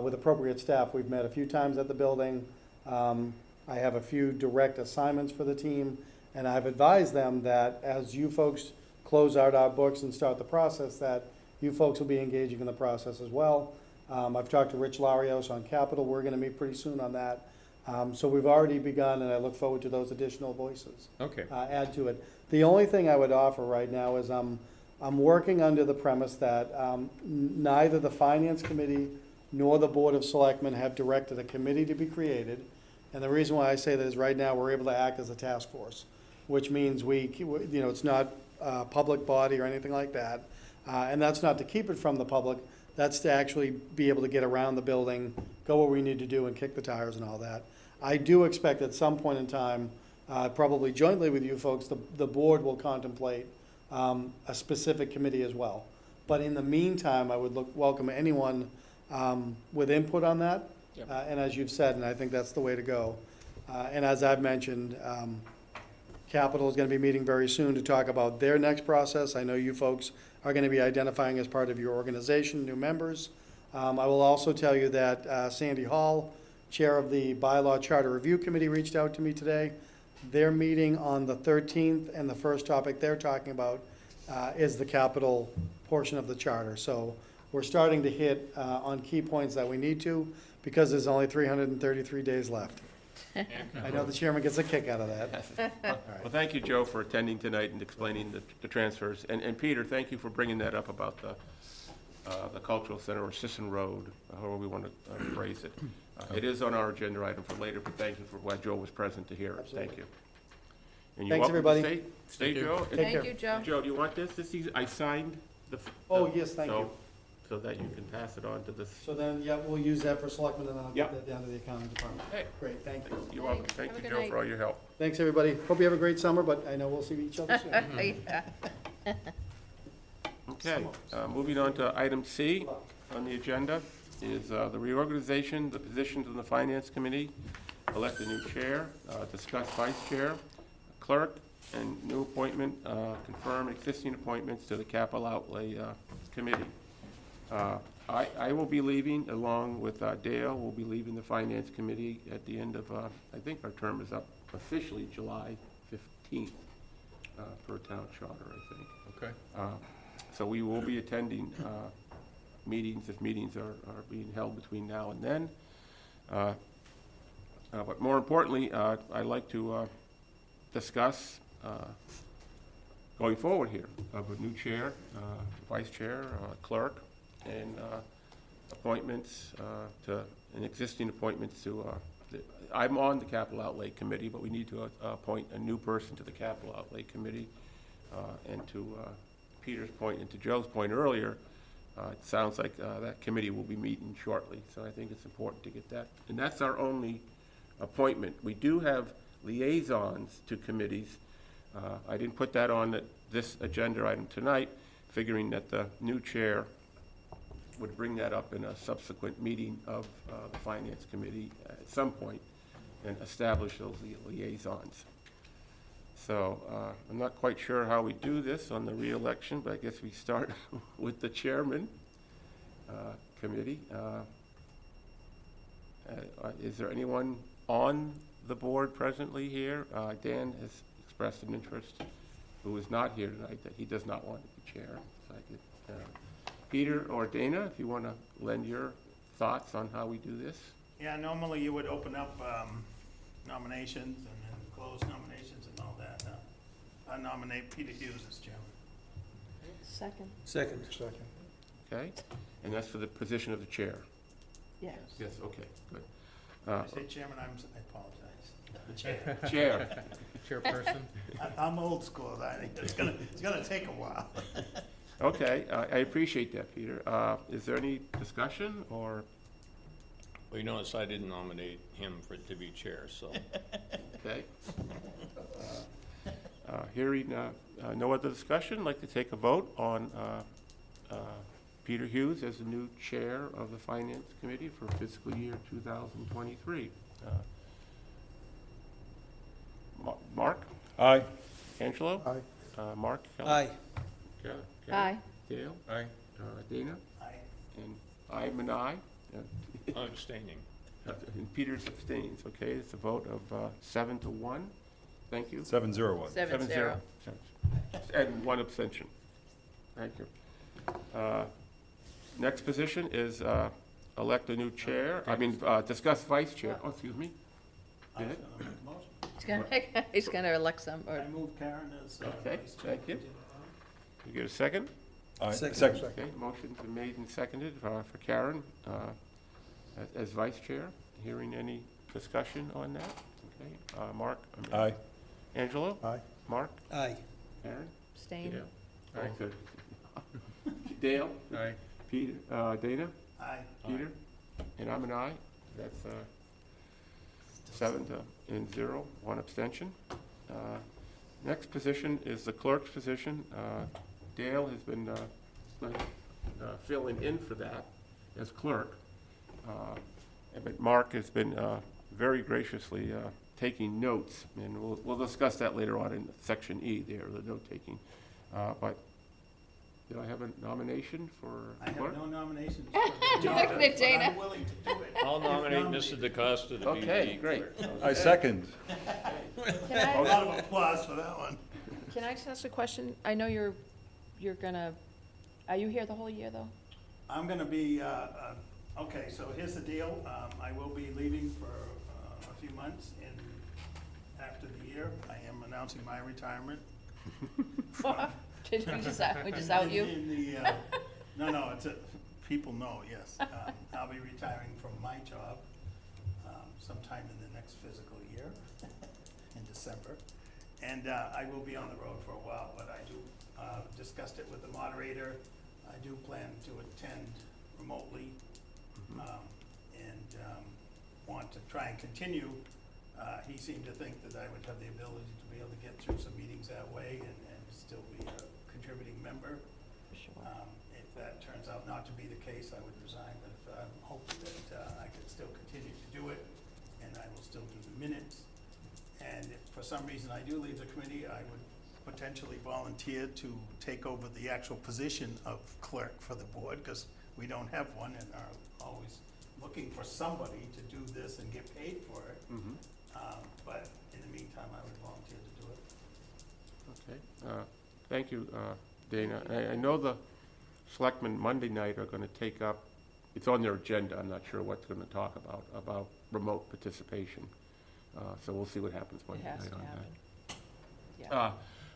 with appropriate staff. We've met a few times at the building. I have a few direct assignments for the team, and I've advised them that as you folks close out our books and start the process, that you folks will be engaging in the process as well. I've talked to Rich Larios on Capital. We're gonna meet pretty soon on that. So we've already begun, and I look forward to those additional voices. Okay. Add to it. The only thing I would offer right now is I'm working under the premise that neither the Finance Committee nor the Board of Selectmen have directed a committee to be created. And the reason why I say that is right now we're able to act as a task force, which means it's not a public body or anything like that. And that's not to keep it from the public, that's to actually be able to get around the building, go where we need to do and kick the tires and all that. I do expect at some point in time, probably jointly with you folks, the board will contemplate a specific committee as well. But in the meantime, I would welcome anyone with input on that. Yep. And as you've said, and I think that's the way to go. And as I've mentioned, Capital is going to be meeting very soon to talk about their next process. I know you folks are going to be identifying as part of your organization new members. I will also tell you that Sandy Hall, chair of the Bylaw Charter Review Committee, reached out to me today. They're meeting on the 13th, and the first topic they're talking about is the capital portion of the charter. So we're starting to hit on key points that we need to, because there's only 333 days left. I know the chairman gets a kick out of that. Well, thank you, Joe, for attending tonight and explaining the transfers. And Peter, thank you for bringing that up about the cultural center or Sisson Road, however we want to phrase it. It is on our agenda item for later, but thank you for why Joe was present to hear it. Thank you. And you're Thanks, welcome to everybody. Stay, Joe. And Thank you, Joe. Joe, do you want this? I signed Oh, yes, thank so- you. So that you can pass it on to this. So then, yeah, we'll use that for selectmen, and then I'll Yep. get that down to the accounting department. Hey. Great, thank you. You're welcome. Thanks. Thank Have a you, good Joe, night. for all your help. Thanks, everybody. Hope you have a great summer, but I know we'll see each other soon. Yeah. Okay, moving on to item C on the agenda is the reorganization, the positions in the Finance Committee, elect a new chair, discuss vice chair, clerk, and new appointment, confirm existing appointments to the Capital Outlay Committee. I will be leaving, along with Dale, will be leaving the Finance Committee at the end of, I think our term is up officially July 15th, per town charter, I think. Okay. So we will be attending meetings, if meetings are being held between now and then. But more importantly, I'd like to discuss going forward here of a new chair, vice chair, clerk, and appointments and existing appointments to, I'm on the Capital Outlay Committee, but we need to appoint a new person to the Capital Outlay Committee. And to Peter's point and to Joe's point earlier, it sounds like that committee will be meeting shortly, so I think it's important to get that. And that's our only appointment. We do have liaisons to committees. I didn't put that on this agenda item tonight, figuring that the new chair would bring that up in a subsequent meeting of the Finance Committee at some point and establish those liaisons. So I'm not quite sure how we do this on the reelection, but I guess we start with the chairman committee. Is there anyone on the board presently here? Dan has expressed an interest, who is not here tonight, that he does not want to be chair. So I could, Peter or Dana, if you want to lend your thoughts on how we do this. Yeah, normally you would open up nominations and then close nominations and all that. I nominate Peter Hughes as chairman. Second, Second. Okay, and that's for the position of the chair. yes. Yes, okay, good. When I say chairman, I apologize. Chair. Chair, Chairperson? I'm old school, I think it's gonna take a while. okay, I appreciate that, Peter. Is there any discussion, or, Well, you notice I didn't nominate him to be chair, so. okay? Hearing no other discussion, I'd like to take a vote on Peter Hughes as the new chair of the Finance Committee for fiscal year 2023. Mark? Aye. Angelo? Aye. Mark? Kelly? Aye. Kelly? Aye. Dale? Aye. Dana? Aye. And I'm an aye. I'm abstaining. And Peter's abstains, okay? It's a vote of 7-1. Thank you. 701. 7-0. And one abstention. Thank you. Next position is elect a new chair, discuss vice chair. Oh, excuse me. I Go was ahead. gonna make a motion. He's gonna elect some, or, I move Karen as Okay, vice chair. thank you. You get a second? Aye. Second. Okay, motion's been made and seconded for Karen as vice chair. Hearing any discussion on that? Okay, Mark? Aye. Angelo? Aye. Mark? Aye. Karen? abstain. Dale? All right, good. Dale? Aye. Peter, Dana? Aye. Peter? And I'm an aye. That's 7-0, one abstention. Next position is the clerk's position. Dale has been filling in for that as clerk. But Mark has been very graciously taking notes, and we'll discuss that later on in section E there, the note-taking. But do I have a nomination for I have clerk? no nominations for the Look job, at but Dana. I'm willing to do it. I'll nominate nominated. Mr. DeCosta to be the Okay, great. clerk. I second. Can A I, lot of applause for that one. can I just ask a question? I know you're gonna, are you here the whole year, though? I'm gonna be, okay, so here's the deal. I will be leaving for a few months after the year. I am announcing my retirement. Did we just out you? No, people know, yes. I'll be retiring from my job sometime in the next fiscal year, in December. And I will be on the road for a while, but I do, discussed it with the moderator. I do plan to attend remotely, and want to try and continue. He seemed to think that I would have the ability to be able to get through some meetings that way and still be a contributing member. If that turns out not to be the case, I would resign, but I'm hoping that I can still continue to do it, and I will still do the minutes. And if for some reason I do leave the committee, I would potentially volunteer to take over the actual position of clerk for the board, because we don't have one and are always looking for somebody to do this and get paid for it. But in the meantime, I would volunteer to do it. Okay. Thank you, Dana. I know the selectmen Monday night are gonna take up, it's on their agenda, I'm not sure what's gonna talk about remote participation. So we'll see what happens It Monday has night to on happen. that. Yeah.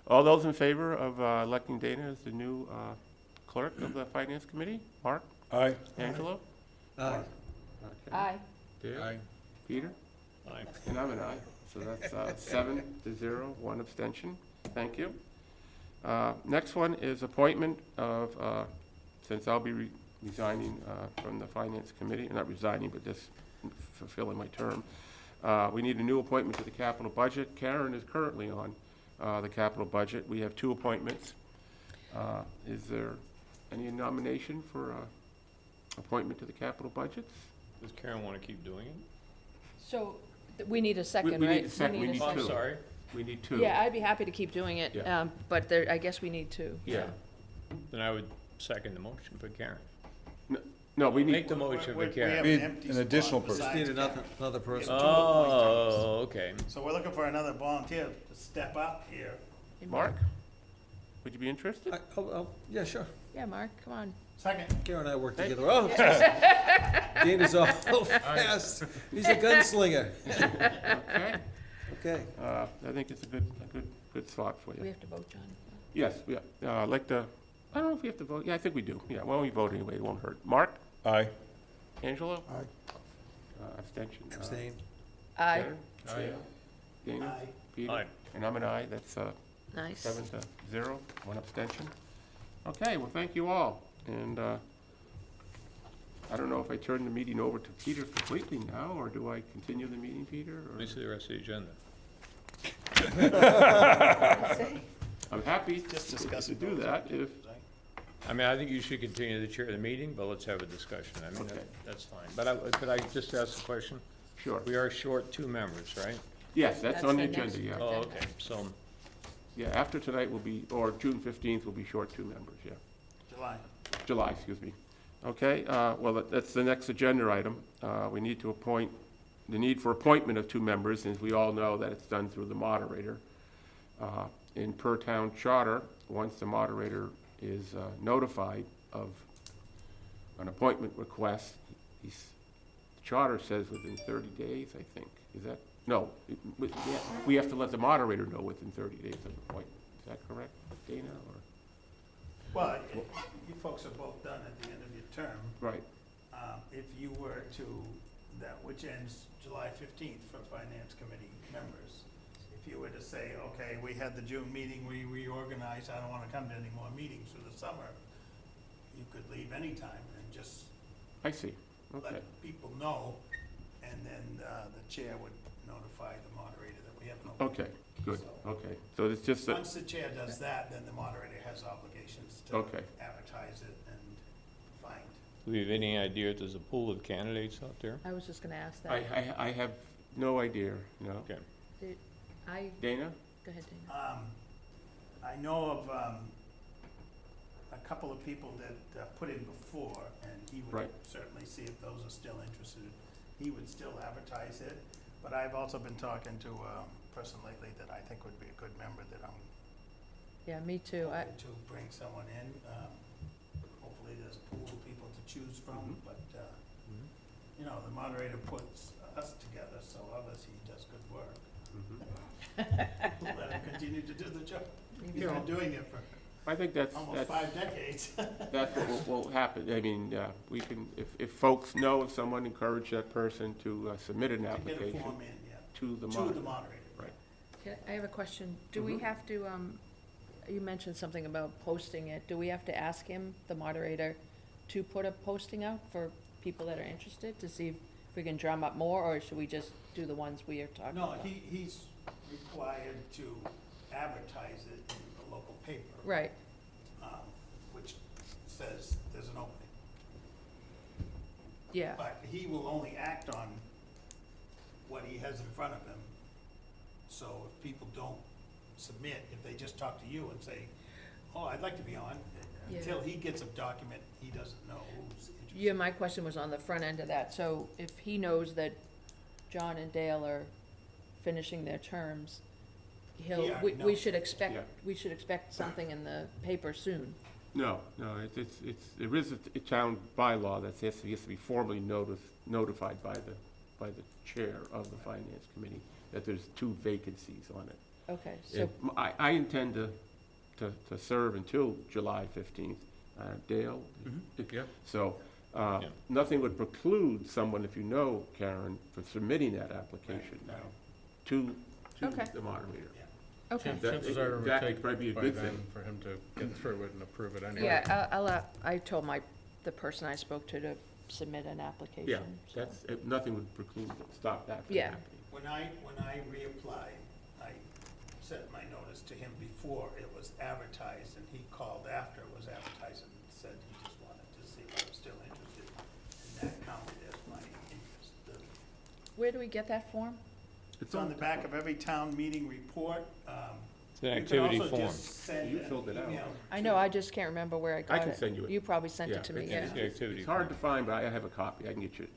All those in favor of electing Dana as the new clerk of the Finance Committee? Mark? Aye. Angelo? Aye. Okay. Aye. Dale? Aye. Peter? Aye. And I'm an aye. So that's 7-0, 1 abstention. Thank you. Next one is appointment of, since I'll be resigning from the Finance Committee, not resigning, but just fulfilling my term, we need a new appointment to the capital budget. Karen is currently on the capital budget. We have 2 appointments. Is there any nomination for appointment to the capital budgets? Does Karen want to keep doing it? So, we need a second, we right? need a second. We need Oh, I'm two. sorry. We need 2. Yeah, I'd be happy to keep doing it, Yeah. but there, I guess we need two. Yeah. Then I would second the motion for Karen. No, we need, Make the motion for We have Karen. We an need empty an spot additional besides Just need Karen. another person. Yeah. 2 appointees. Oh, okay. So we're looking for another volunteer to step up here. Hey, Mark? Would you be interested? Yeah, sure. Yeah, Mark, come on. Second. Karen and I work Thank together. Oh, jeez. Dana's all fast. He's a gunslinger. Okay. Okay. I think it's a good slot for We you. have to vote, John. Yes, yeah. I'd like to, I don't know if we have to vote. Yeah, I think we do. Yeah, why don't we vote anyway? It won't hurt. Mark? Aye. Angelo? Aye. Abstention. Abstain. Aye. Karen? Aye. Dana? Aye. Peter? Aye. And I'm an aye. That's Nice. 7-0, 1 abstention. Okay, well, thank you all. And I don't know if I turn the meeting over to Peter completely now, or do I continue the meeting, Peter? or- Let me see the rest of the agenda. I'm happy Just to discuss it. do that if, I mean, I think you should continue to chair the meeting, but let's have a discussion. I mean, Okay. that's fine. But could I just ask a question? sure. We are short 2 members, right? Yes, that's on the That's the next- agenda, yeah. Oh, okay. So, Yeah, after tonight will be, or June 15th will be short 2 members, yeah. July, excuse me. Okay, well, that's the next agenda item. We need to appoint, the need for appointment of 2 members, since we all know that it's done through the moderator. In per town charter, once the moderator is notified of an appointment request, the charter says within 30 days, I think. Is that, no, we have to let the moderator know within 30 days of appointment. Is that correct, Dana, or? Well, you folks are both done at the end of your term. Right. If you were to, which ends July 15th for Finance Committee members, if you were to say, okay, we had the June meeting, we reorganized, I don't want to come to any more meetings for the summer, you could leave anytime and just I see, okay. let people know, and then the chair would notify the moderator that we have no. Okay, good, okay. So it's just that, Once the chair does that, then the moderator has obligations to Okay. advertise it and find. do we have any idea if there's a pool of candidates out there? I was just gonna ask that. I have no idea, no. Okay. Dana? Go ahead, Dana. I know of a couple of people that put in before, and he would Right. certainly see if those are still interested. He would still advertise it, but I've also been talking to a person lately that I think would be a good member that I'm Yeah, me too. hoping to bring someone in. Hopefully there's a pool of people to choose from, but, you know, the moderator puts us together, so obviously he does good work. Let him continue to do the job. He's been doing it for I think that's, almost 5 decades. that's what will happen. I mean, we can, if folks know of someone, encourage that person to submit an To get a application form in, yeah. to the To the moderator. moderator. Right. I have a question. Do we have to, you mentioned something about posting it. Do we have to ask him, the moderator, to put a posting out for people that are interested to see if we can drum up more, or should we just do the ones we are talking No, about? he's required to advertise it in the local paper. Right, Which says there's an opening. yeah, But he will only act on what he has in front of him. So if people don't submit, if they just talk to you and say, oh, I'd like to be on, Yeah. until he gets a document, he doesn't know who's interested. yeah, my question was on the front end of that. So if he knows that John and Dale are finishing their terms, He already we knows. should expect, Yeah. we should expect something in the paper soon. No, there is a town bylaw that says he has to be formally notified by the chair of the finance committee that there's 2 vacancies on it. Okay, so, And I intend to serve until July 15th. Dale? Yeah. So, Yeah. nothing would preclude someone, if you know Karen, from submitting that application now to Okay. the moderator. okay. That- Chances are it would that take would probably be a by good then thing. for him to get through it and approve it anyway. Yeah, I told the person I spoke to submit an application. Yeah, so. nothing would preclude, stop that from Yeah. happening. When I reapplied, I sent my notice to him before it was advertised, and he called after it was advertised and said he just wanted to see if I was still interested, and that counted as my interest. Where do we get that form? It's on the back of every town meeting report. It's an activity form. You filled it out. I know, I just can't remember where I got it. can send you it. You probably sent Yeah, it to me, it- yeah. It's the activity It's hard to form. find, but I have a copy, I can get you.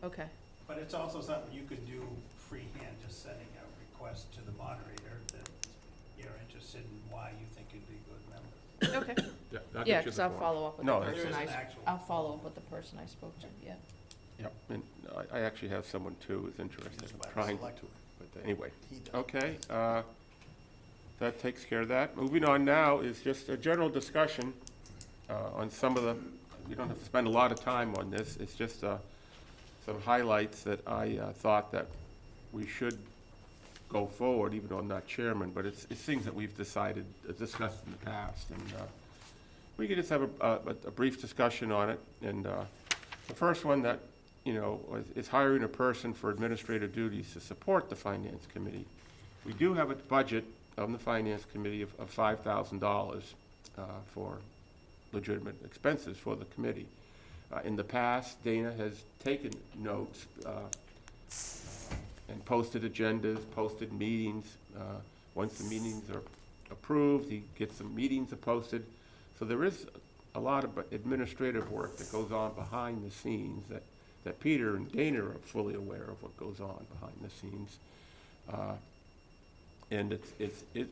Okay, But it's also something you could do freehand, just sending a request to the moderator that you're interested in why you think you'd be a good member. okay. Yeah, I'll get Yeah, you because the I'll form. follow up with No, the there person is I, an actual I'll follow up with the person I spoke to, yeah. Yep, and I actually have someone too who's interested Just in by the trying to, select- but anyway. He does. Okay, that takes care of that. Moving on now is just a general discussion on some of the, you don't have to spend a lot of time on this, it's just some highlights that I thought that we should go forward, even though I'm not chairman, but it's things that we've decided, discussed in the past, and we could just have a brief discussion on it. And the first one that, you know, is hiring a person for administrative duties to support the finance committee. We do have a budget on the finance committee of $5,000 for legitimate expenses for the committee. In the past, Dana has taken notes and posted agendas, posted meetings. Once the meetings are approved, he gets some meetings posted. So there is a lot of administrative work that goes on behind the scenes that Peter and Dana are fully aware of what goes on behind the scenes. And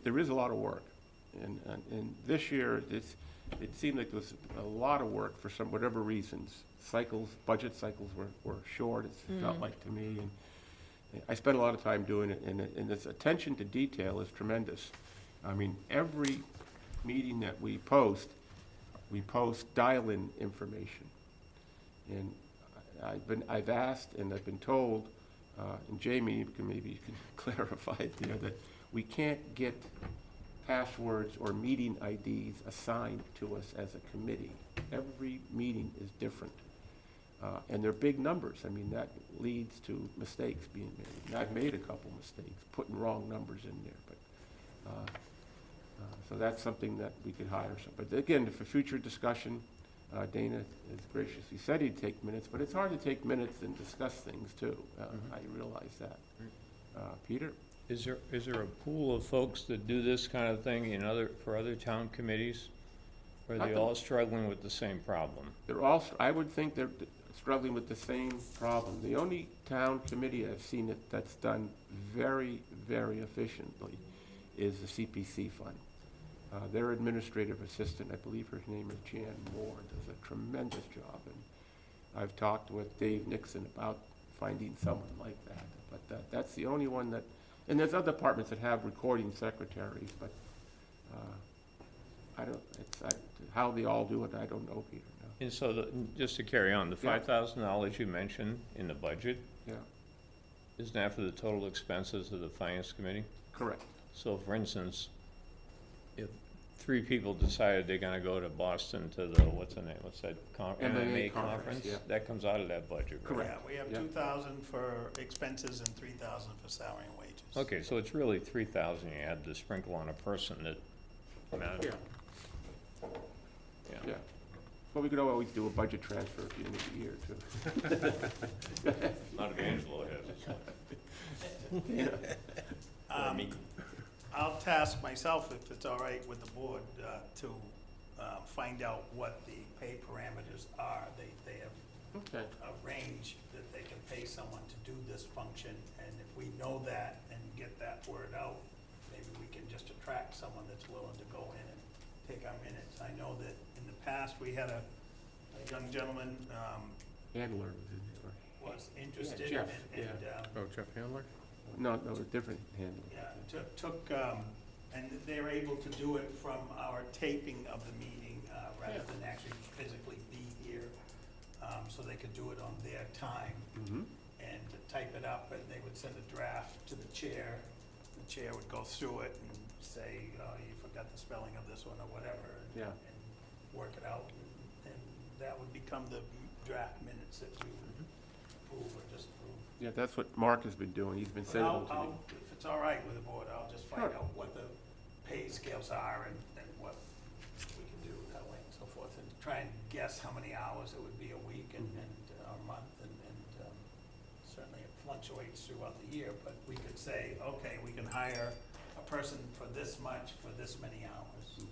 there is a lot of work. And this year, it seemed like there was a lot of work for whatever reasons. Budget cycles were short, it felt like to me. And I spent a lot of time doing it, and this attention to detail is tremendous. I mean, every meeting that we post dial-in information. And I've asked and I've been told, and Jamie, maybe you can clarify it there, that we can't get passwords or meeting IDs assigned to us as a committee. Every meeting is different. And they're big numbers. I mean, that leads to mistakes being made. And I've made a couple mistakes, putting wrong numbers in there, but, so that's something that we could hire some. But again, for future discussion, Dana has graciously said he'd take minutes, but it's hard to take minutes and discuss things too. I realize that. Peter? Is there a pool of folks that do this kind of thing for other town committees? Or are they all struggling with the same problem? I would think they're struggling with the same problem. The only town committee I've seen that's done very, very efficiently is the CPC fund. Their administrative assistant, I believe her name is Jan Moore, does a tremendous job. And I've talked with Dave Nixon about finding someone like that. But that's the only one that, and there's other departments that have recording secretaries, but how they all do it, I don't know, Peter, no. And so, just to carry on, the Yeah. $5,000 you mentioned in the budget, Yeah, isn't that for the total expenses of the finance committee? correct. So for instance, if 3 people decided they're gonna go to Boston to the, what's the name, what's that, MMA conference? yeah. That comes out of that budget, right? Correct. Yeah, we have Yeah. 2,000 for expenses and 3,000 for salary and wages. Okay, so it's really 3,000 you add to sprinkle on a person that, I mean, Yeah, yeah. yeah. Well, we could always do a budget transfer at the end of the year, too. Not if Angelo has it. I'll task myself, if it's all right with the board, to find out what the pay parameters are. They have Okay, a range that they can pay someone to do this function, and if we know that and get that word out, maybe we can just attract someone that's willing to go in and take our minutes. I know that in the past, we had a young gentleman Handler was in there. was interested Jeff, and, Oh, Jeff Handler? No, a different handler. yeah, took, and they're able to do it from our taping of the meeting, rather than actually physically be here. So they could do it on their time Mm-hmm. and type it up, and they would send a draft to the chair. The chair would go through it and say, you forgot the spelling of this one or whatever. Yeah. And work it out, and that would become the draft minutes that we would approve or disapprove. Yeah, that's what Mark has been doing. He's been But sending them to me. if it's all right with the board, I'll just find Sure. out what the pay scales are and what we can do that way and so forth, and try and guess how many hours it would be a week and a month, and certainly it fluctuates throughout the year, but we could say, okay, we can hire a person for this much, for this many hours.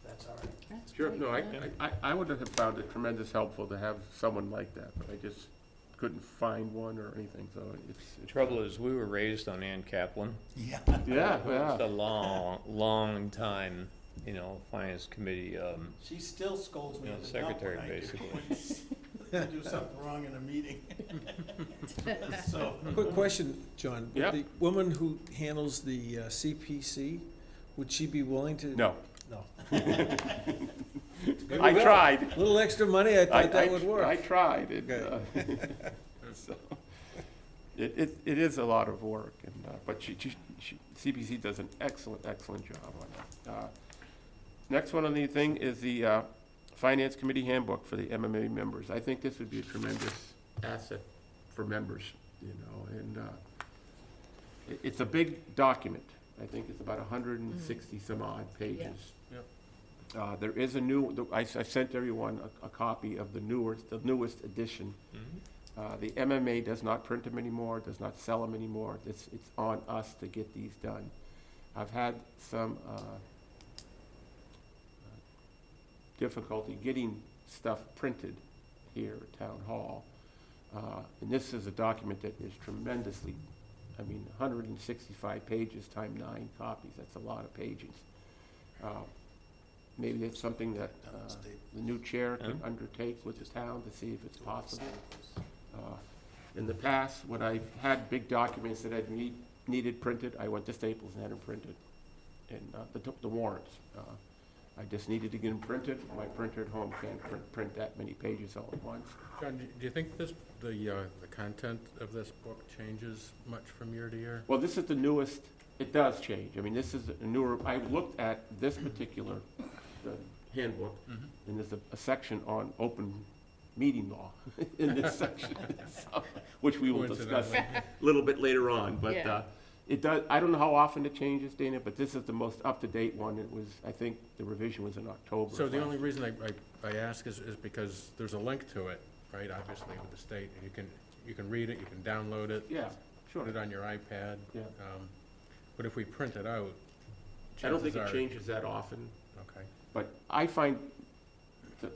That's all right. That's Sure, great, no, yeah. I would have found it tremendous helpful to have someone like that, but I just couldn't find one or anything, so The trouble is, we were raised on Ann Kaplan. Yeah. Yeah, It's yeah. a long, long time, you know, finance committee, She still scolds me You know, as a dump secretary, when I do- basically. when I do something wrong in a meeting. So, Quick question, John. Yeah. The woman who handles the CPC, would she be willing to? No, No. I tried. Little extra money, I thought that would I work. tried, it, Okay. so, it is a lot of work, and, but CPC does an excellent job on that. Next one on the thing is the Finance Committee Handbook for the MMA members. I think this would be a tremendous asset for members, you know, and it's a big document. I think it's about 160 some odd pages. There is a new, I sent everyone a copy of the newest edition. The MMA does not print them anymore, does not sell them anymore. It's on us to get these done. I've had some difficulty getting stuff printed here at Town Hall. And this is a document that is tremendously, 165 pages times 9 copies. That's a lot of pages. Maybe that's something that the new chair can undertake with the town to see if it's possible. In the past, when I've had big documents that I've needed printed, I went to Staples and had them printed. And the warrants. I just needed to get them printed. My printer at home can't print that many pages all at once. John, do you think the content of this book changes much from year to year? Well, this is the newest, it does change. This is a newer, I looked at this particular handbook, and there's a section on open meeting law in this section, so, which we will discuss a little bit later on, but, Yeah. it does, I don't know how often it changes, Dana, but this is the most up-to-date one. It was, I think the revision was in October. So the only reason I ask is because there's a link to it, right, obviously with the state, and you can read it, you can download it. Yeah, sure. Put it on your iPad. Yeah. But if we print it out, I don't think chances it are- changes that often, Okay. but I find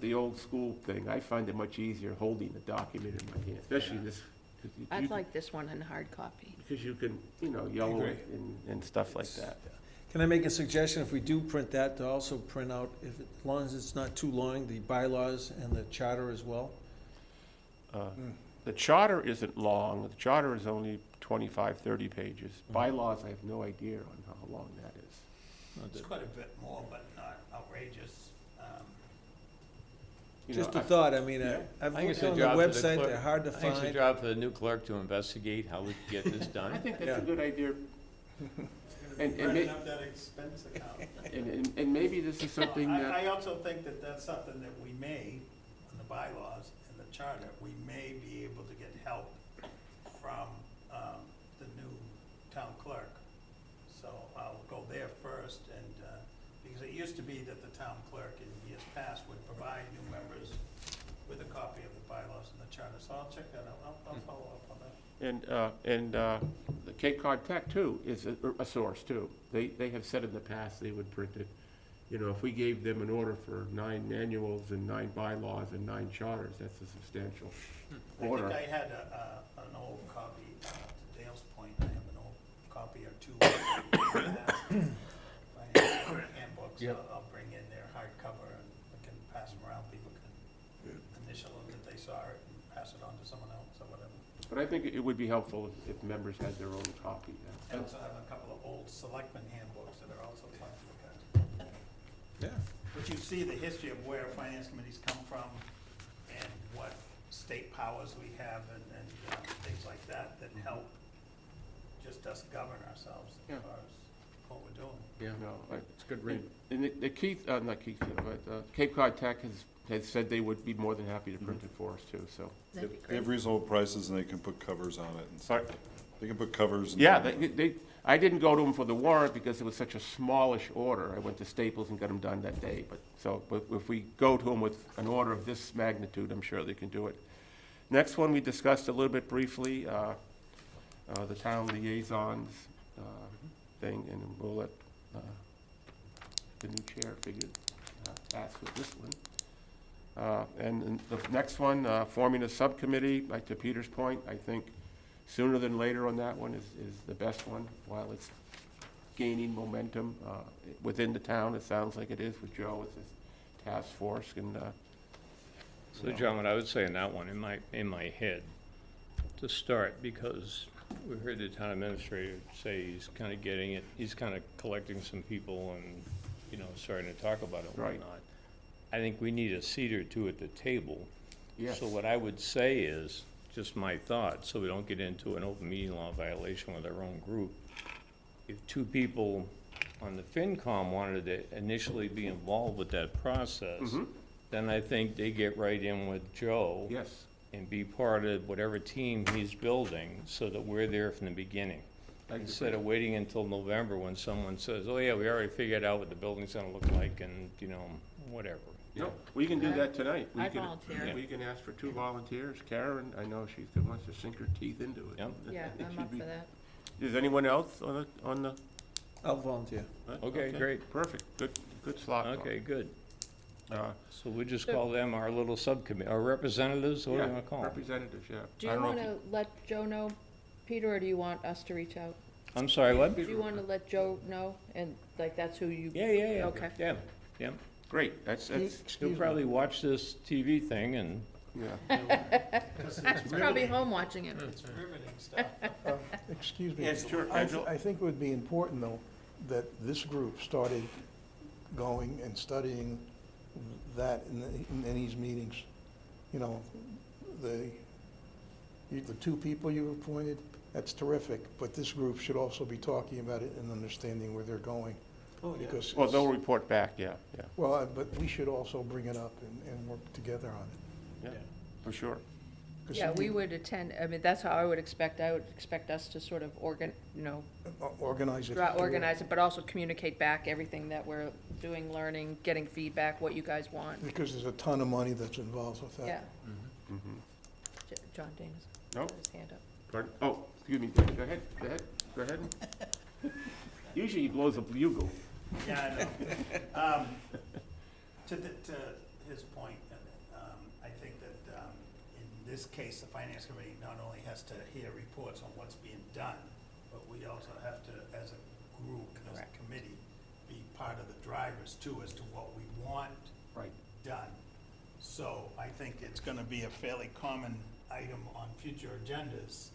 the old school thing, I find it much easier holding the document in my hand, especially this. 'Cause you I'd can- like this one in hard copy. Because you can, yellow it and stuff like that. Can I make a suggestion, if we do print that, to also print out, as long as it's not too long, the bylaws and the charter as well? The charter isn't long, the charter is only 25, 30 pages. Bylaws, I have no idea on how long that is. it's quite a bit more, but not outrageous. Just a thought, I've I think it's looked a on the job for the website, clerk. they're hard to I think it's a find. job for the new clerk to investigate how we can get this done. I think that's Yeah. a good idea. And burning may- up that expense account. And maybe this is something I that, also think that that's something that we may, in the bylaws and the charter, we may be able to get help from the new town clerk. So I'll go there first, and, because it used to be that the town clerk in years past would provide new members with a copy of the bylaws and the charter, so I'll check that out, I'll follow up on that. and the Cape Cod Tech too is a source too. They have said in the past they would print it. You know, if we gave them an order for 9 manuals and 9 bylaws and 9 charters, that's a substantial order. I think I had an old copy, to Dale's point, I have an old copy or two of the handbooks. Yep. I'll bring in their hardcover and we can pass them around, people can initial them that they saw it and pass it on to someone else or whatever. But I think it would be helpful if members had their own copy. I also have a couple of old selectmen handbooks that are also fun to look at. Yeah. But you see the history of where finance committees come from and what state powers we have and things like that that help just us govern ourselves Yeah. as far as what we're doing. Yeah, No, it's a good read. And the Keith, not Keith, but Cape Cod Tech has said they would be more than happy to print it for us too, so. That'd be They great. have reasonable prices and they can put covers on it and Sorry? stuff. They can put covers. and- Yeah, I didn't go to them for the warrant because it was such a smallish order. I went to Staples and got them done that day, but if we go to them with an order of this magnitude, I'm sure they can do it. Next one, we discussed a little bit briefly, the town liaisons thing, and we'll let the new chair figure ask with this one. And then the next one, forming a subcommittee, like to Peter's point, I think sooner than later on that one is the best one, while it's gaining momentum within the town. It sounds like it is with Joe with his task force and, So John, what I would say on that one, in my head, to start, because we heard the town administrator say he's kind of getting it, he's kind of collecting some people and, you know, starting to talk about it and Right. whatnot. I think we need a seat or two at the table. yes. So what I would say is, just my thought, so we don't get into an open meeting law violation with our own group. If 2 people on the FinCom wanted to initially be involved with that process, Mhm. then I think they get right in with Joe Yes, and be part of whatever team he's building, so that we're there from the beginning. I agree. Instead of waiting until November when someone says, oh yeah, we already figured out what the building's gonna look like and, you know, whatever. you no, know. we can do that tonight. We I can- volunteer. We can ask for 2 volunteers. Karen, I know she wants to sink her teeth into it. Yep. Yeah, It I'm should up be- for that. Is anyone else on the? I'll volunteer. Okay, great. Perfect, good slot. Mark. Okay, good. Uh, So we just call them our little subcommittee, our representatives, what do you yeah, wanna call them? representatives, yeah. Do I you don't know want if to let Joe know, Peter, or do you want us to reach out? I'm sorry, what? Do you want to let Joe know, and like that's who you? Yeah. Okay. Yeah. Great, that's, He'll probably watch this TV thing and, yeah. He's probably home watching it. It's riveting stuff. Excuse me. Yes, sure, I Angela. think it would be important, though, that this group started going and studying that in these meetings. You know, the 2 people you appointed, that's terrific, but this group should also be talking about it and understanding where they're going. Oh, yeah. Because, Well, they'll report back, yeah, well, but we should also bring it up and work together on it. yeah, for sure. 'Cause Yeah, we you- would attend, I mean, that's how I would expect us to sort of Organize it. organize it, but also communicate back everything that we're doing, learning, getting feedback, what you guys want. Because there's a ton of money that's involved with that. Yeah. Mhm. John Danis, No. put his hand up. Pardon? Oh, excuse me, go ahead. Usually he blows a bugle. Yeah, I know. To his point, I think that in this case, the finance committee not only has to hear reports on what's being done, but we also have to, as a group, as a committee, be part of the drivers too, as to what we want Right. done. So I think it's gonna be a fairly common item on future agendas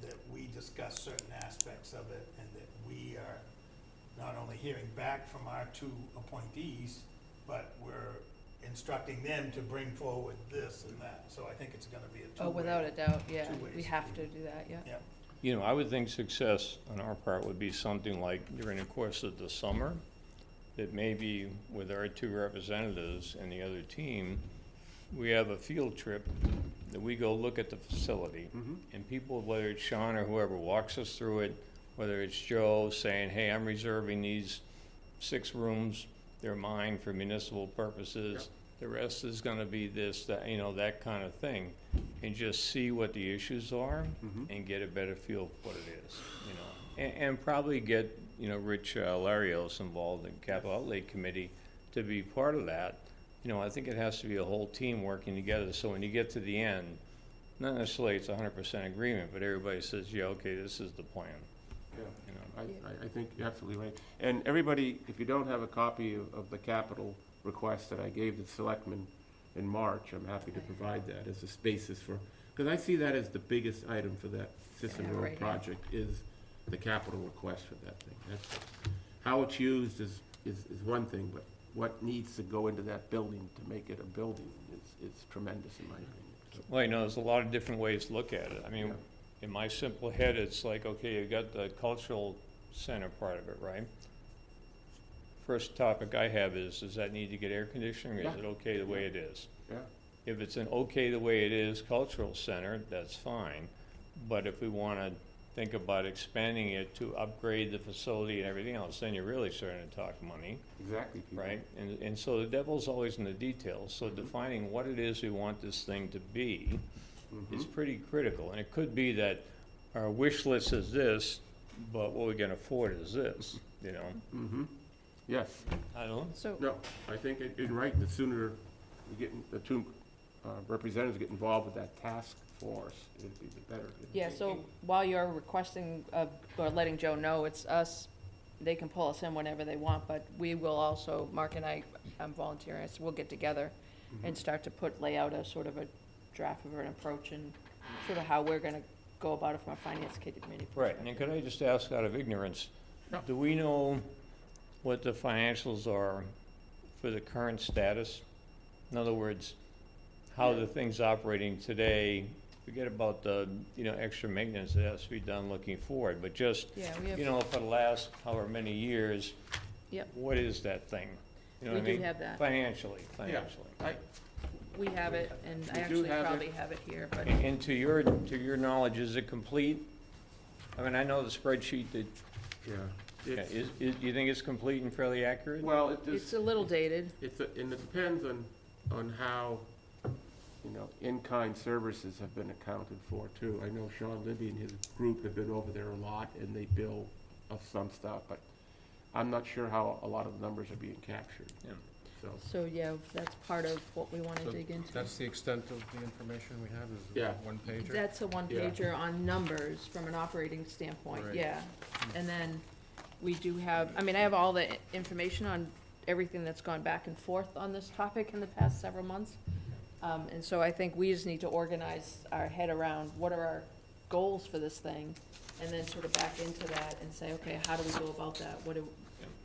that we discuss certain aspects of it and that we are not only hearing back from our 2 appointees, but we're instructing them to bring forward this and that. So I think it's gonna be a two-way. Oh, without a doubt, yeah, two-way we have to do that, yeah. Yeah. You know, I would think success on our part would be something like during the course of the summer, that maybe with our 2 representatives and the other team, we have a field trip that we go look at the facility. And people, whether it's Sean or whoever walks us through it, whether it's Joe saying, hey, I'm reserving these 6 rooms, they're mine for municipal purposes. The rest is gonna be this, that, you know, that kind of thing. And just see what the issues are and get a better feel for what it is, you know. And probably get, you know, Rich Larios involved in Capital Outlay Committee to be part of that. You know, I think it has to be a whole team working together, so when you get to the end, not necessarily it's 100% agreement, but everybody says, yeah, okay, this is the plan. Yeah, You know, I think you're absolutely right. And everybody, if you don't have a copy of the capital request that I gave the selectmen in March, I'm happy to provide that as a basis for, because I see that as the biggest item for that Sisson Yeah, right Road here. project is the capital request for that thing. That's, how it's used is one thing, but what needs to go into that building to make it a building is tremendous in my opinion. So, well, you know, there's a lot of different ways to look at it. I mean, Yeah. in my simple head, it's like, okay, you got the cultural center part of it, right? First topic I have is, does that need to get air conditioning, or is Yeah. it okay the way it is? Yeah, If it's an okay the way it is cultural center, that's fine. But if we wanna think about expanding it to upgrade the facility and everything else, then you're really starting to talk money, exactly. Peter. right? And so the devil's always in the details, so defining what it is we want this thing to be is pretty critical. And it could be that our wish list is this, but what we can afford is this, you know? Mm-hmm, yes. I don't know. So, No, I think you're right, the sooner we get, the 2 representatives get involved with that task force, it'd be the better. yeah, so while you're requesting, or letting Joe know, it's us, they can pull us in whenever they want, but we will also, Mark and I'm volunteering, so we'll get together and start to lay out a sort of a draft of an approach and sort of how we're gonna go about it from a finance committee Right, and then could I just ask out of ignorance, do we know what the financials are for the current status? In other words, how the thing's operating today, forget about the, you know, extra maintenance that has to be done looking forward, but just, Yeah, we have. you know, for the last however many years, Yep. what is that thing? You know We what I do mean? have that. Financially. We have it, and I We do actually have it. probably have it here, but And to your knowledge, is it complete? I mean, I know the spreadsheet that, Yeah. yeah, It's- you think it's complete and fairly accurate? Well, it's a little dated. and it depends on how, you know, in-kind services have been accounted for too. I know Sean Libby and his group have been over there a lot, and they bill of some stuff, but I'm not sure how a lot of the numbers are being captured. Yeah. So, So, yeah, that's part of what we wanna So dig into. That's the extent of the information we have, is Yeah. one pager? That's a one-pager on numbers from an operating standpoint, Right. yeah. And then we do have, I mean, I have all the information on everything that's gone back and forth on this topic in the past several months. And so I think we just need to organize our head around what are our goals for this thing, and then sort of back into that and say, okay, how do we go about that?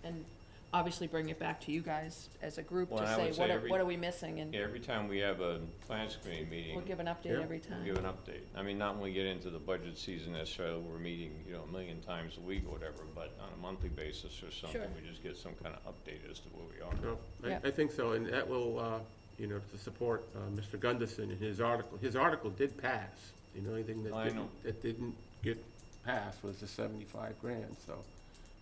And obviously bring it back to you guys as a group Well, to I say, would say what are we missing? And Yeah, every time we have a finance committee meeting, we'll give an update Yeah. every we'll time. give an update. I mean, not when we get into the budget season necessarily, we're meeting, you know, 1,000,000 times a week or whatever, but on a monthly basis or something, Sure. we just get some kind of update as to where we are. no, Yeah. I think so, and that will, you know, to support Mr. Gunderson and his article. His article did pass. The only thing I know. that didn't get passed was the 75 grand, so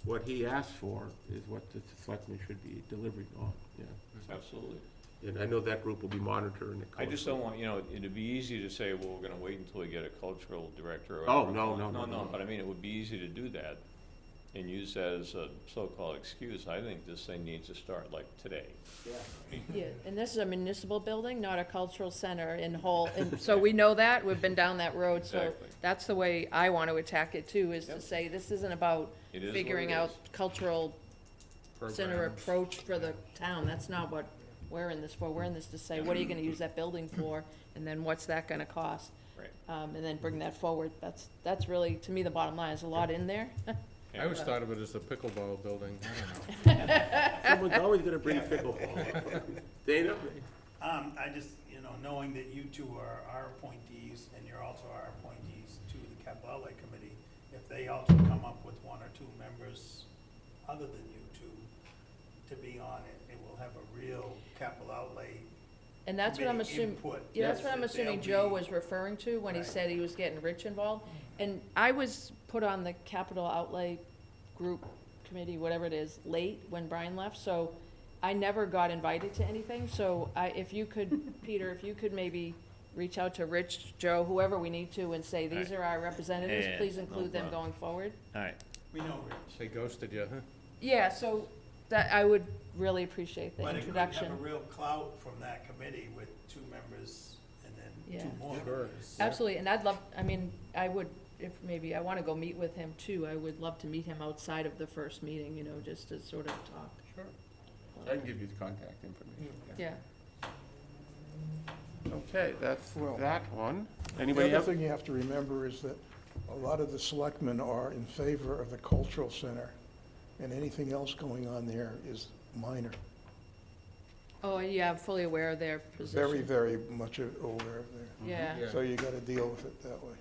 what he asked for is what the selectmen should be delivering on, yeah. Absolutely. And I know that group will be monitoring it I just closely. don't want, you know, it'd be easy to say, well, we're gonna wait until we get a cultural director or. Oh, no, no, no, No, no. but I mean, it would be easy to do that and use that as a so-called excuse. I think this thing needs to start like today. Yeah, and this is a municipal building, not a cultural center in whole, and so we know that, we've been down that road, so Exactly. that's the way I want to attack it too, is to Yep. say, this isn't about It is what figuring it out is. cultural center Programs. approach for the town, that's not what we're in this for, we're in this to say, what are you gonna use that building for, and then what's that gonna cost? Right. And then bring that forward, that's really, to me, the bottom line, there's a lot in there. I always thought of it as the pickleball building, I don't know. Someone's always gonna bring pickleball. Dana? I just, you know, knowing that you two are our appointees and you're also our appointees to the capital outlay committee, if they also come up with one or two members other than you two to be on it, it will have a real capital outlay. And that's what I'm committee assuming, input. yeah, that's what I'm That they'll assuming Joe be- was referring to when he Right. said he was getting Rich involved. And I was put on the capital outlay group committee, whatever it is, late when Brian left, so I never got invited to anything, so if you could, Peter, if you could maybe reach out to Rich, Joe, whoever we need to, and say, these are our representatives, Yeah, please no include them problem. going forward. All right, We know Rich. They ghosted you, huh? Yeah, so that, I would really appreciate the But it could introduction. have a real clout from that committee with two members and then Yeah. two more Sure. members. Absolutely, and I'd love, I mean, I would, if maybe I wanna go meet with him too, I would love to meet him outside of the first meeting, you know, just to sort of talk. Sure. I can give you the contact information. Yeah, Okay, that's Well, that one. The Anybody other else? thing you have to remember is that a lot of the selectmen are in favor of the cultural center, and anything else going on there is minor. oh, yeah, I'm fully aware of their position. Very, very much aware of there. Yeah, Yeah. So you gotta deal with it that way.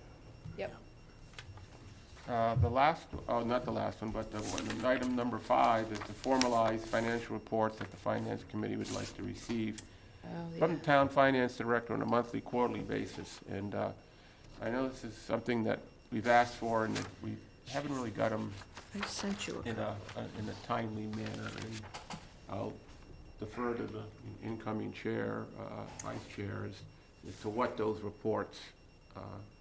yep, The last, oh, not the last one, but the one, item number 5 is to formalize financial reports that the Finance Committee would like to receive oh, from yeah, the Town Finance Director on a monthly, quarterly basis. And I know this is something that we've asked for, and that we haven't really got them I sent you a in a timely manner. And I'll defer to the incoming chair, vice chair, as to what those reports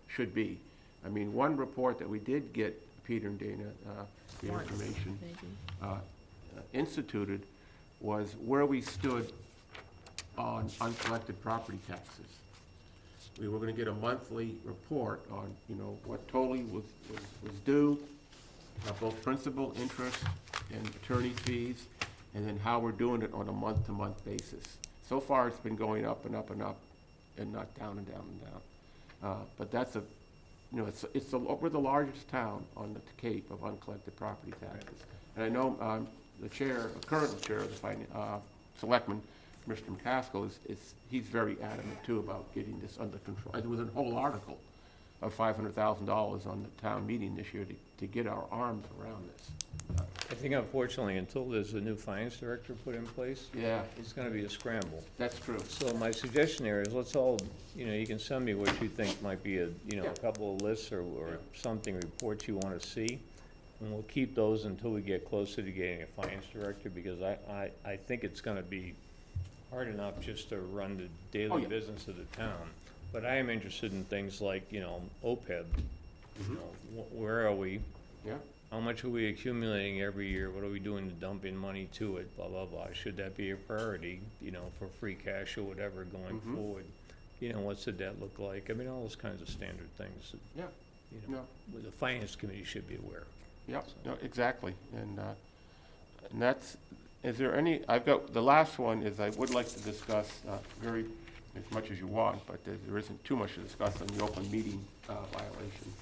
should be. I mean, one report that we did get, Peter and Dana, the Once. information maybe. instituted, was where we stood on uncollected property taxes. We were gonna get a monthly report on, you know, what totally was due, both principal, interest, and attorney fees, and then how we're doing it on a month-to-month basis. So far, it's been going up and up and up, and not down and down and down. But that's a, you know, we're the largest town on the Cape of uncollected property taxes. And I know, the current chair of the selectmen, Mr. McCaskill, he's very adamant too about getting this under control. There was a whole article of $500,000 on the town meeting this year to get our arms around this. I think unfortunately, until there's a new finance director put in place, Yeah, it's gonna be a scramble. that's true. So my suggestion there is, let's all, you know, you can send me what you think might be a, you know, Yeah. a couple of lists or Yeah. something, reports you wanna see. And we'll keep those until we get closer to getting a finance director, because I think it's gonna be hard enough just to run the Oh, daily yeah. business of the town. But I am interested in things like, you know, OPEB, you know, where are we? Yeah, How much are we accumulating every year? What are we doing to dump in money to it? Blah, blah, blah. Should that be a priority, you know, for free cash or whatever going Mhm. forward? You know, what's the debt look like? I mean, all those kinds of standard things that, yeah, you know, no, the finance committee should be aware of. yeah, no, exactly. And that's, is there any, I've got, the last one is I would like to discuss, very, as much as you want, but there isn't too much to discuss on the open meeting violation.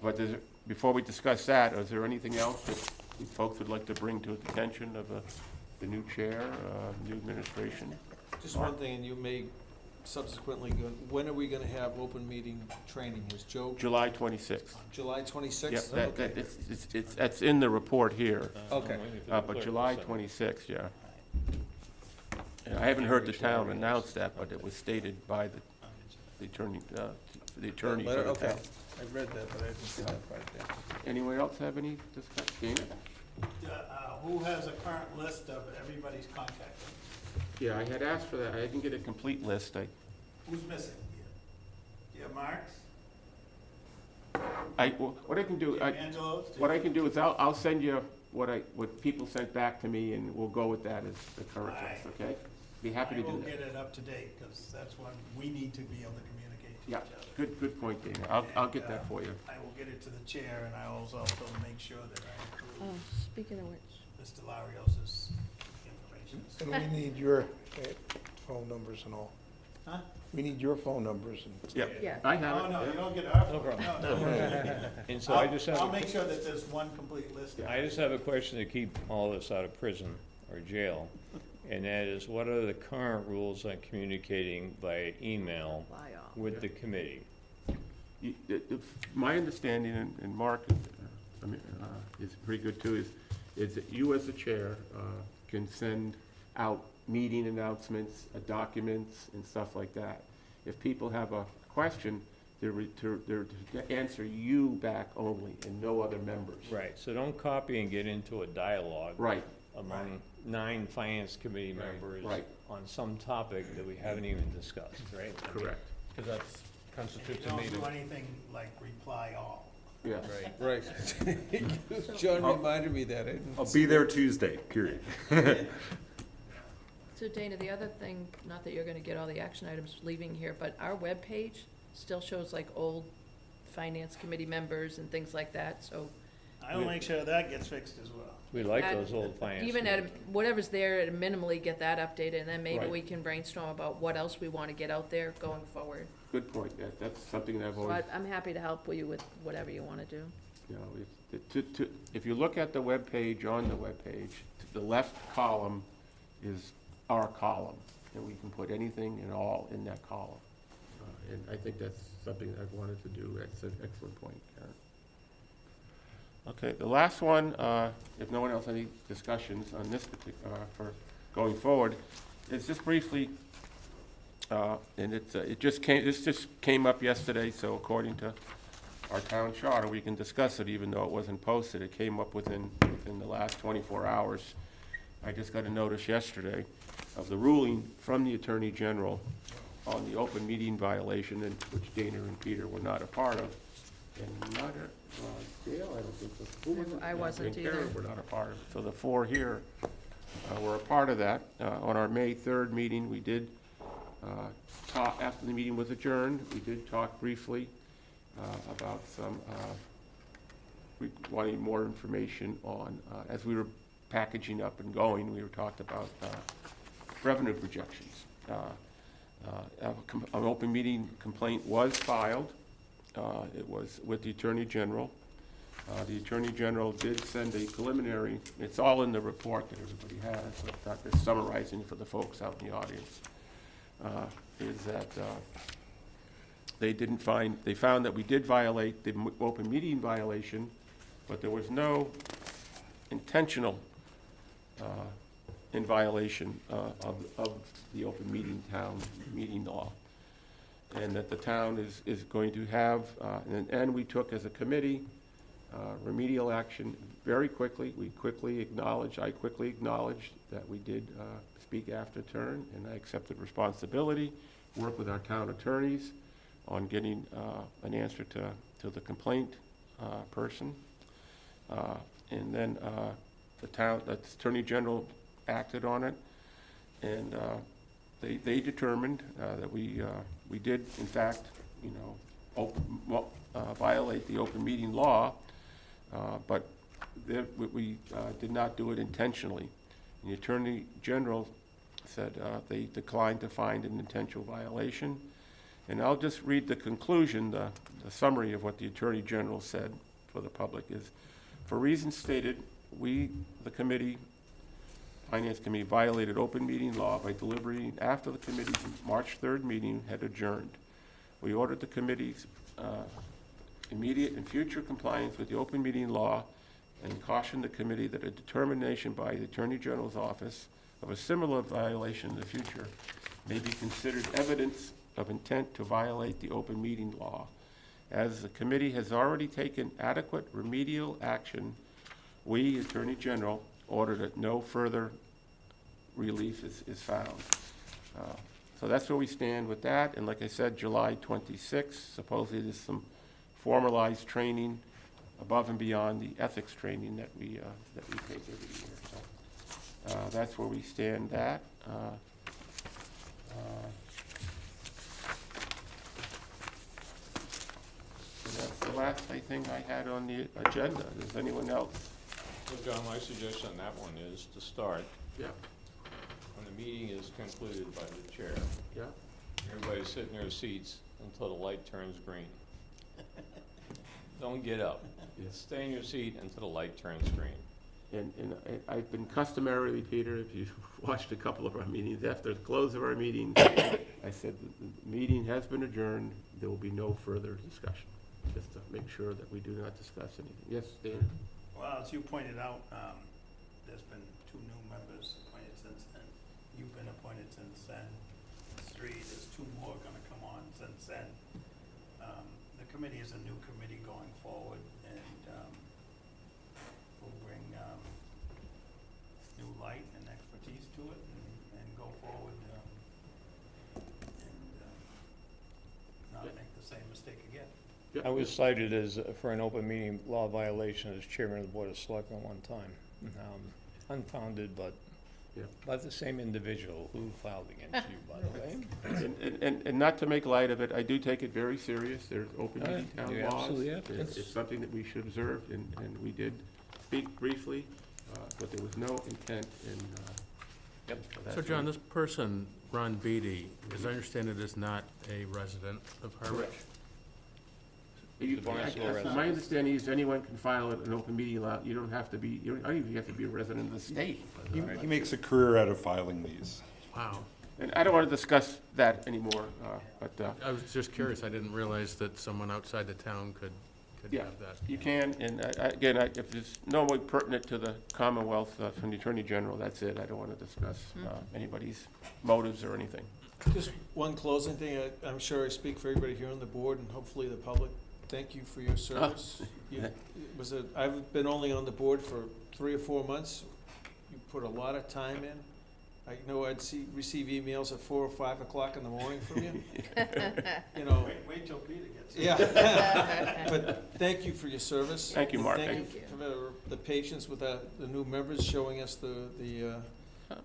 But before we discuss that, is there anything else that you folks would like to bring to the attention of the new chair, new administration? Just one thing, and you may subsequently go, when are we gonna have open meeting training? Was Joe, July 26th. July Yep, twenty-sixth? that's in the report here, Okay. but July 26th, yeah. And I haven't heard the town announce that, but it was stated by the attorney, for the Okay, town. I read that, but I didn't see that part there. Anyone else have any discussion? Dana? Who has a current list of everybody's contact? Yeah, I had asked for that. I didn't get a complete list. Who's missing here? Do you have Mark's? What I can do, Angelo's? what I can do is I'll send you what people sent back to me, and we'll go with that as the current list, okay? Be happy to I will do that. get it up to date, because that's when we need to be able to communicate to each Yeah, other. good point, Dana. I'll get that for you. I will get it to the chair, and I will also make sure that I Oh, include speaking of which, Mr. Larios's information. And we need your phone numbers and all. Huh? We need your phone numbers and. Yeah, yeah, I have Oh, it. no, you yeah. don't get our. No problem. No. And so I just have, I'll a- make sure that there's one complete list. I just have a question to keep all this out of prison or jail. And that is, what are the current rules on communicating via email fly off. with the committee? My understanding, and Mark is pretty good too, is that you as the chair can send out meeting announcements, documents, and stuff like that. If people have a question, they're to answer you back only and no other members. Right, so don't copy and get into a dialogue. Right. Among 9 finance committee Right, members. right. On some topic that we haven't even discussed, right? I mean, Correct. Because that's And constitutes you a don't meeting. do anything like reply all. Yeah. Right. John reminded me that. I'll be there Tuesday, period. So Dana, the other thing, not that you're gonna get all the action items leaving here, but our webpage still shows like old finance committee members and things like that, so. I will make sure that gets fixed as well. We like add- those old finance. Even at, whatever's there, at a minimally get that updated, and then maybe Right. we can brainstorm about what else we wanna get out there going forward. Good point. That's something that I've So always, I'm happy to help you with whatever you wanna do. you know, if you look at the webpage, on the webpage, the left column is our column, and we can put anything and all in that column. And I think that's something I've wanted to do. That's an excellent point, Karen. Okay, the last one, if no one else has any discussions on this particular, for going forward, is just briefly, and this just came up yesterday, so according to our town charter, we can discuss it even though it wasn't posted. It came up within the last 24 hours. I just got a notice yesterday of the ruling from the Attorney General on the open meeting violation, in which Dana and Peter were not a part of. And not Dale, I don't think so. Who was it? I wasn't And Karen either. were not a part of it. So the 4 here were a part of that. On our May 3rd meeting, we did talk, after the meeting was adjourned, we did talk briefly about some, we wanted more information on, as we were packaging up and going, we were talked about revenue projections. An open meeting complaint was filed. It was with the Attorney General. The Attorney General did send a preliminary, it's all in the report that everybody has, so I'm not just summarizing for the folks out in the audience, is that they found that we did violate the open meeting violation, but there was no intentional in violation of the open meeting meeting law. And that the town is going to have, and we took as a committee, remedial action very quickly. I quickly acknowledged that we did speak after turn, and I accepted responsibility, work with our town attorneys on getting an answer to the complaint person. And then the Attorney General acted on it, and they determined that we did, in fact, violate the open meeting law, but we did not do it intentionally. And the Attorney General said they declined to find an intentional violation. And I'll just read the conclusion, the summary of what the Attorney General said for the public is, for reasons stated, we, the committee, Finance Committee, violated open meeting law by deliberating after the committee's March 3rd meeting had adjourned. We ordered the committee's immediate and future compliance with the open meeting law and cautioned the committee that a determination by the Attorney General's office of a similar violation in the future may be considered evidence of intent to violate the open meeting law. As the committee has already taken adequate remedial action, we, Attorney General, order that no further relief is found. So that's where we stand with that, and like I said, July 26th, supposedly there's some formalized training above and beyond the ethics training that we take every year. So that's where we stand that. And that's the last, I think, I had on the agenda. Does anyone else? So John, my suggestion on that one is to start, Yeah. when the meeting is concluded by the chair, Yeah. everybody sit in their seats until the light turns green. Don't get up. Yeah. Stay in your seat until the light turns green. I've been customarily, Peter, if you've watched a couple of our meetings, after the close of our meeting, I said, the meeting has been adjourned, there will be no further discussion, just to make sure that we do not discuss anything. Yes, Dan? Well, as you pointed out, there's been 2 new members appointed since then. You've been appointed since then. There's 2 more gonna come on since then. The committee is a new committee going forward, and will bring new light and expertise to it, and go forward, and not make the same mistake again. Yeah. I was cited as, for an open meeting law violation as chairman of the Board of Selectmen one time. Unfounded, but Yeah. by the same individual who filed against you, by the way. And not to make light of it, I do take it very serious. There's open meeting Yeah, town you laws. absolutely have to. It's something that we should observe, and we did speak briefly, but there was no intent in. So John, this person, Ron Beatty, as I understand it, is not a resident of Harwich? My understanding is anyone can file an open meeting law. You don't have to be, I don't even have to be a resident of the state. He makes a career out of filing these. Wow. And I don't want to discuss that anymore, but I was just curious, I didn't realize that someone outside the town could Yeah. have that. you can, and again, if there's no way pertinent to the Commonwealth from the Attorney General, that's it. I don't want to discuss anybody's motives or anything. Just one closing thing, I'm sure I speak for everybody here on the board and hopefully the public. Thank you for your service. I've been only on the board for 3 or 4 months. You put a lot of time in. I know I'd receive emails at 4 or 5 o'clock in the morning from you. You know, Wait till Peter gets it. yeah. But thank you for your service. Thank you, Mark. Thank you Thank for the patience with the new members, showing us the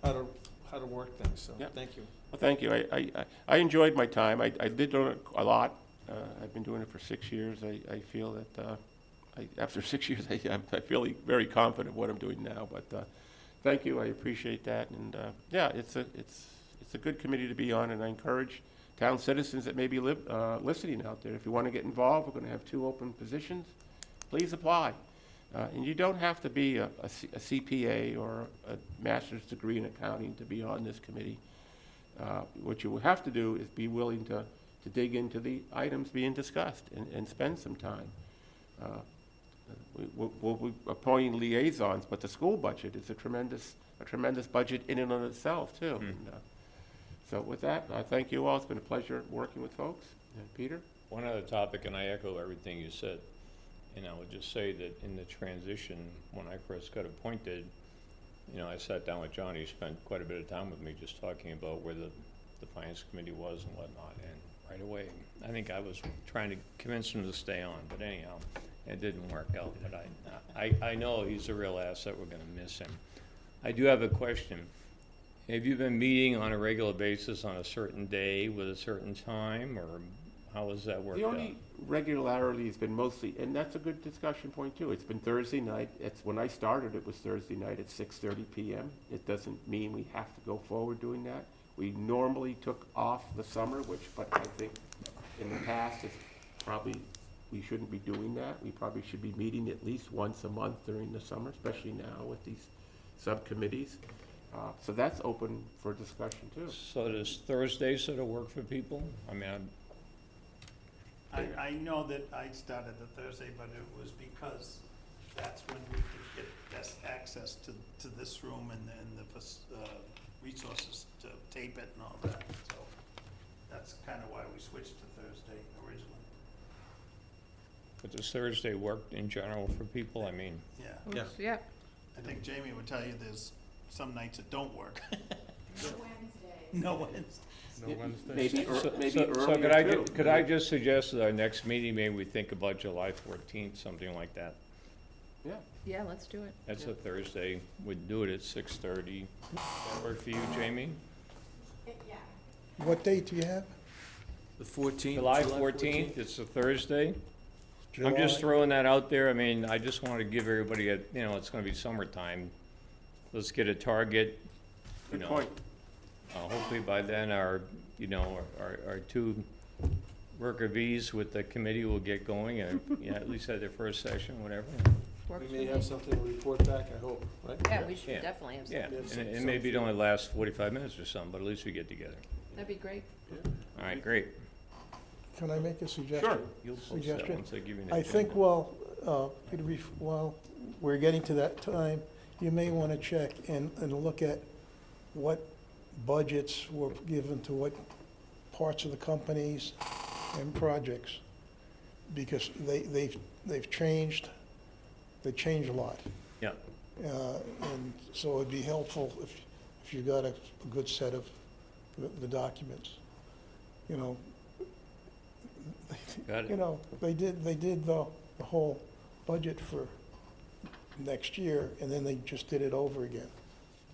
how to work things, so, Yep. thank you. Well, thank you. I enjoyed my time. I did do it a lot. I've been doing it for 6 years. I feel that after 6 years, I feel very confident what I'm doing now. But thank you. I appreciate that. And yeah, it's a good committee to be on, and I encourage town citizens that may be listening out there. If you want to get involved, we're going to have 2 open positions. Please apply. And you don't have to be a CPA or a master's degree in accounting to be on this committee. What you will have to do is be willing to dig into the items being discussed and spend some time. We'll be appointing liaisons, but the school budget is a tremendous budget in and of itself, too. And, so with that, I thank you all. It's been a pleasure working with folks. And Peter? One other topic, and I echo everything you said, and I would just say that in the transition, when I first got appointed, I sat down with Johnny, he spent quite a bit of time with me just talking about where the finance committee was and whatnot, and right away, I think I was trying to convince him to stay on, but anyhow, it didn't work out, but I know he's a real asset, we're gonna miss him. I do have a question. Have you been meeting on a regular basis on a certain day with a certain time, or how has that worked The out? only regularity has been mostly, and that's a good discussion point too, it's been Thursday night. It's when I started, it was Thursday night at 6:30 p.m. It doesn't mean we have to go forward doing that. We normally took off the summer, but I think in the past, it's probably, we shouldn't be doing that. We probably should be meeting at least once a month during the summer, especially now with these subcommittees. So that's open for discussion too. So does Thursday sort of work for people? I mean, I know that I started the Thursday, but it was because that's when we could get best access to this room and the resources to tape it and all that. So that's kind of why we switched to Thursday originally. but does Thursday work in general for people? I mean, Yeah. Oops, yeah. I think Jamie would tell you there's some nights it don't work. Wednesday. No Wednesday. No Wednesday? Maybe so earlier too. could I just suggest at our next meeting, maybe we think about July 14th, something like that? Yeah. Yeah, let's do it. That's a Thursday. We'd do it at 6:30. That work for you, Jamie? Yeah. What date do you have? The 14th. July 14th, it's a Thursday. I'm just throwing that out there. I mean, I just want to give everybody it's going to be summertime. Let's get a target, Good point. hopefully by then our 2 worker Vs with the committee will get going and, at least have their first session, whatever. works We for may me. have something to report back, I hope, right? Yeah, we should Yeah. definitely have Yeah, something. Yes, and some maybe it only lasts 45 minutes or something, but at least we get together. That'd be great. All right, great. Can I make a suggestion? Sure. You'll post that Suggestion? once I give you an I think agenda. while we're getting to that time, you may want to check and look at what budgets were given to what parts of the companies and projects. Because they've changed a lot. Yeah, And so it'd be helpful if you got a good set of the documents. You know, got you it. know, they did the whole budget for next year, and then they just did it over again,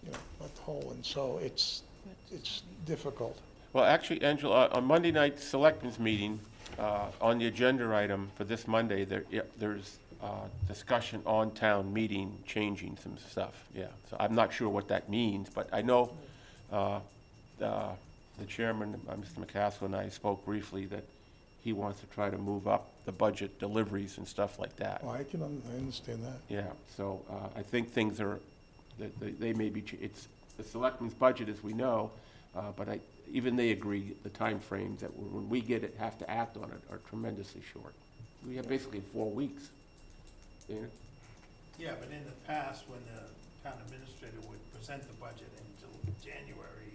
you know, not the whole, and so it's difficult. Well, actually, Angela, on Monday night selectmen's meeting, on the agenda item for this Monday, there's discussion on town meeting, changing some stuff, yeah. So I'm not sure what that means, but I know the chairman, Mr. McCaskill, and I spoke briefly that he wants to try to move up the budget deliveries and stuff like that. Well, I understand that. Yeah, so I think things are, they may be, it's the selectmen's budget, as we know, but even they agree the timeframes that when we get it, have to act on it, are tremendously short. We have basically 4 weeks. Yeah. Yeah, but in the past, when the town administrator would present the budget until January,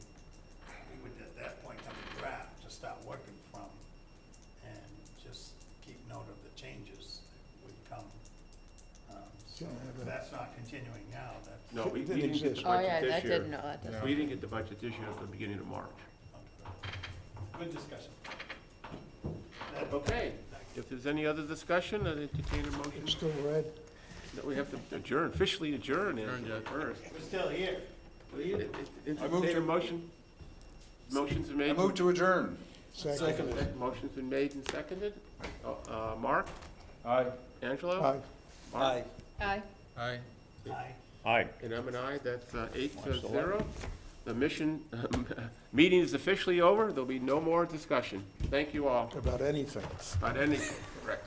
we would at that point have a draft to start working from and just keep note of the changes that would come. So Didn't have if that. that's not continuing now, that's. No, we Didn't didn't get exist. the Oh, budget yeah, this that year. didn't, no, that doesn't. We didn't get the budget this year until the beginning of March. Good discussion. Okay, if there's any other discussion, I'd entertain a motion. It's still red. No, we have to adjourn, officially adjourn Adjourn, yeah. first. We're still here. Entertain a motion? Motion's been made. I move to adjourn. Second. Motion's been made and seconded. Mark? Aye. Angelo? Aye. Mark? Aye. Aye. Aye. Aye. And I'm an aye, that's 8-0. The meeting is officially over, there'll be no more discussion. Thank you all About anything. about anything.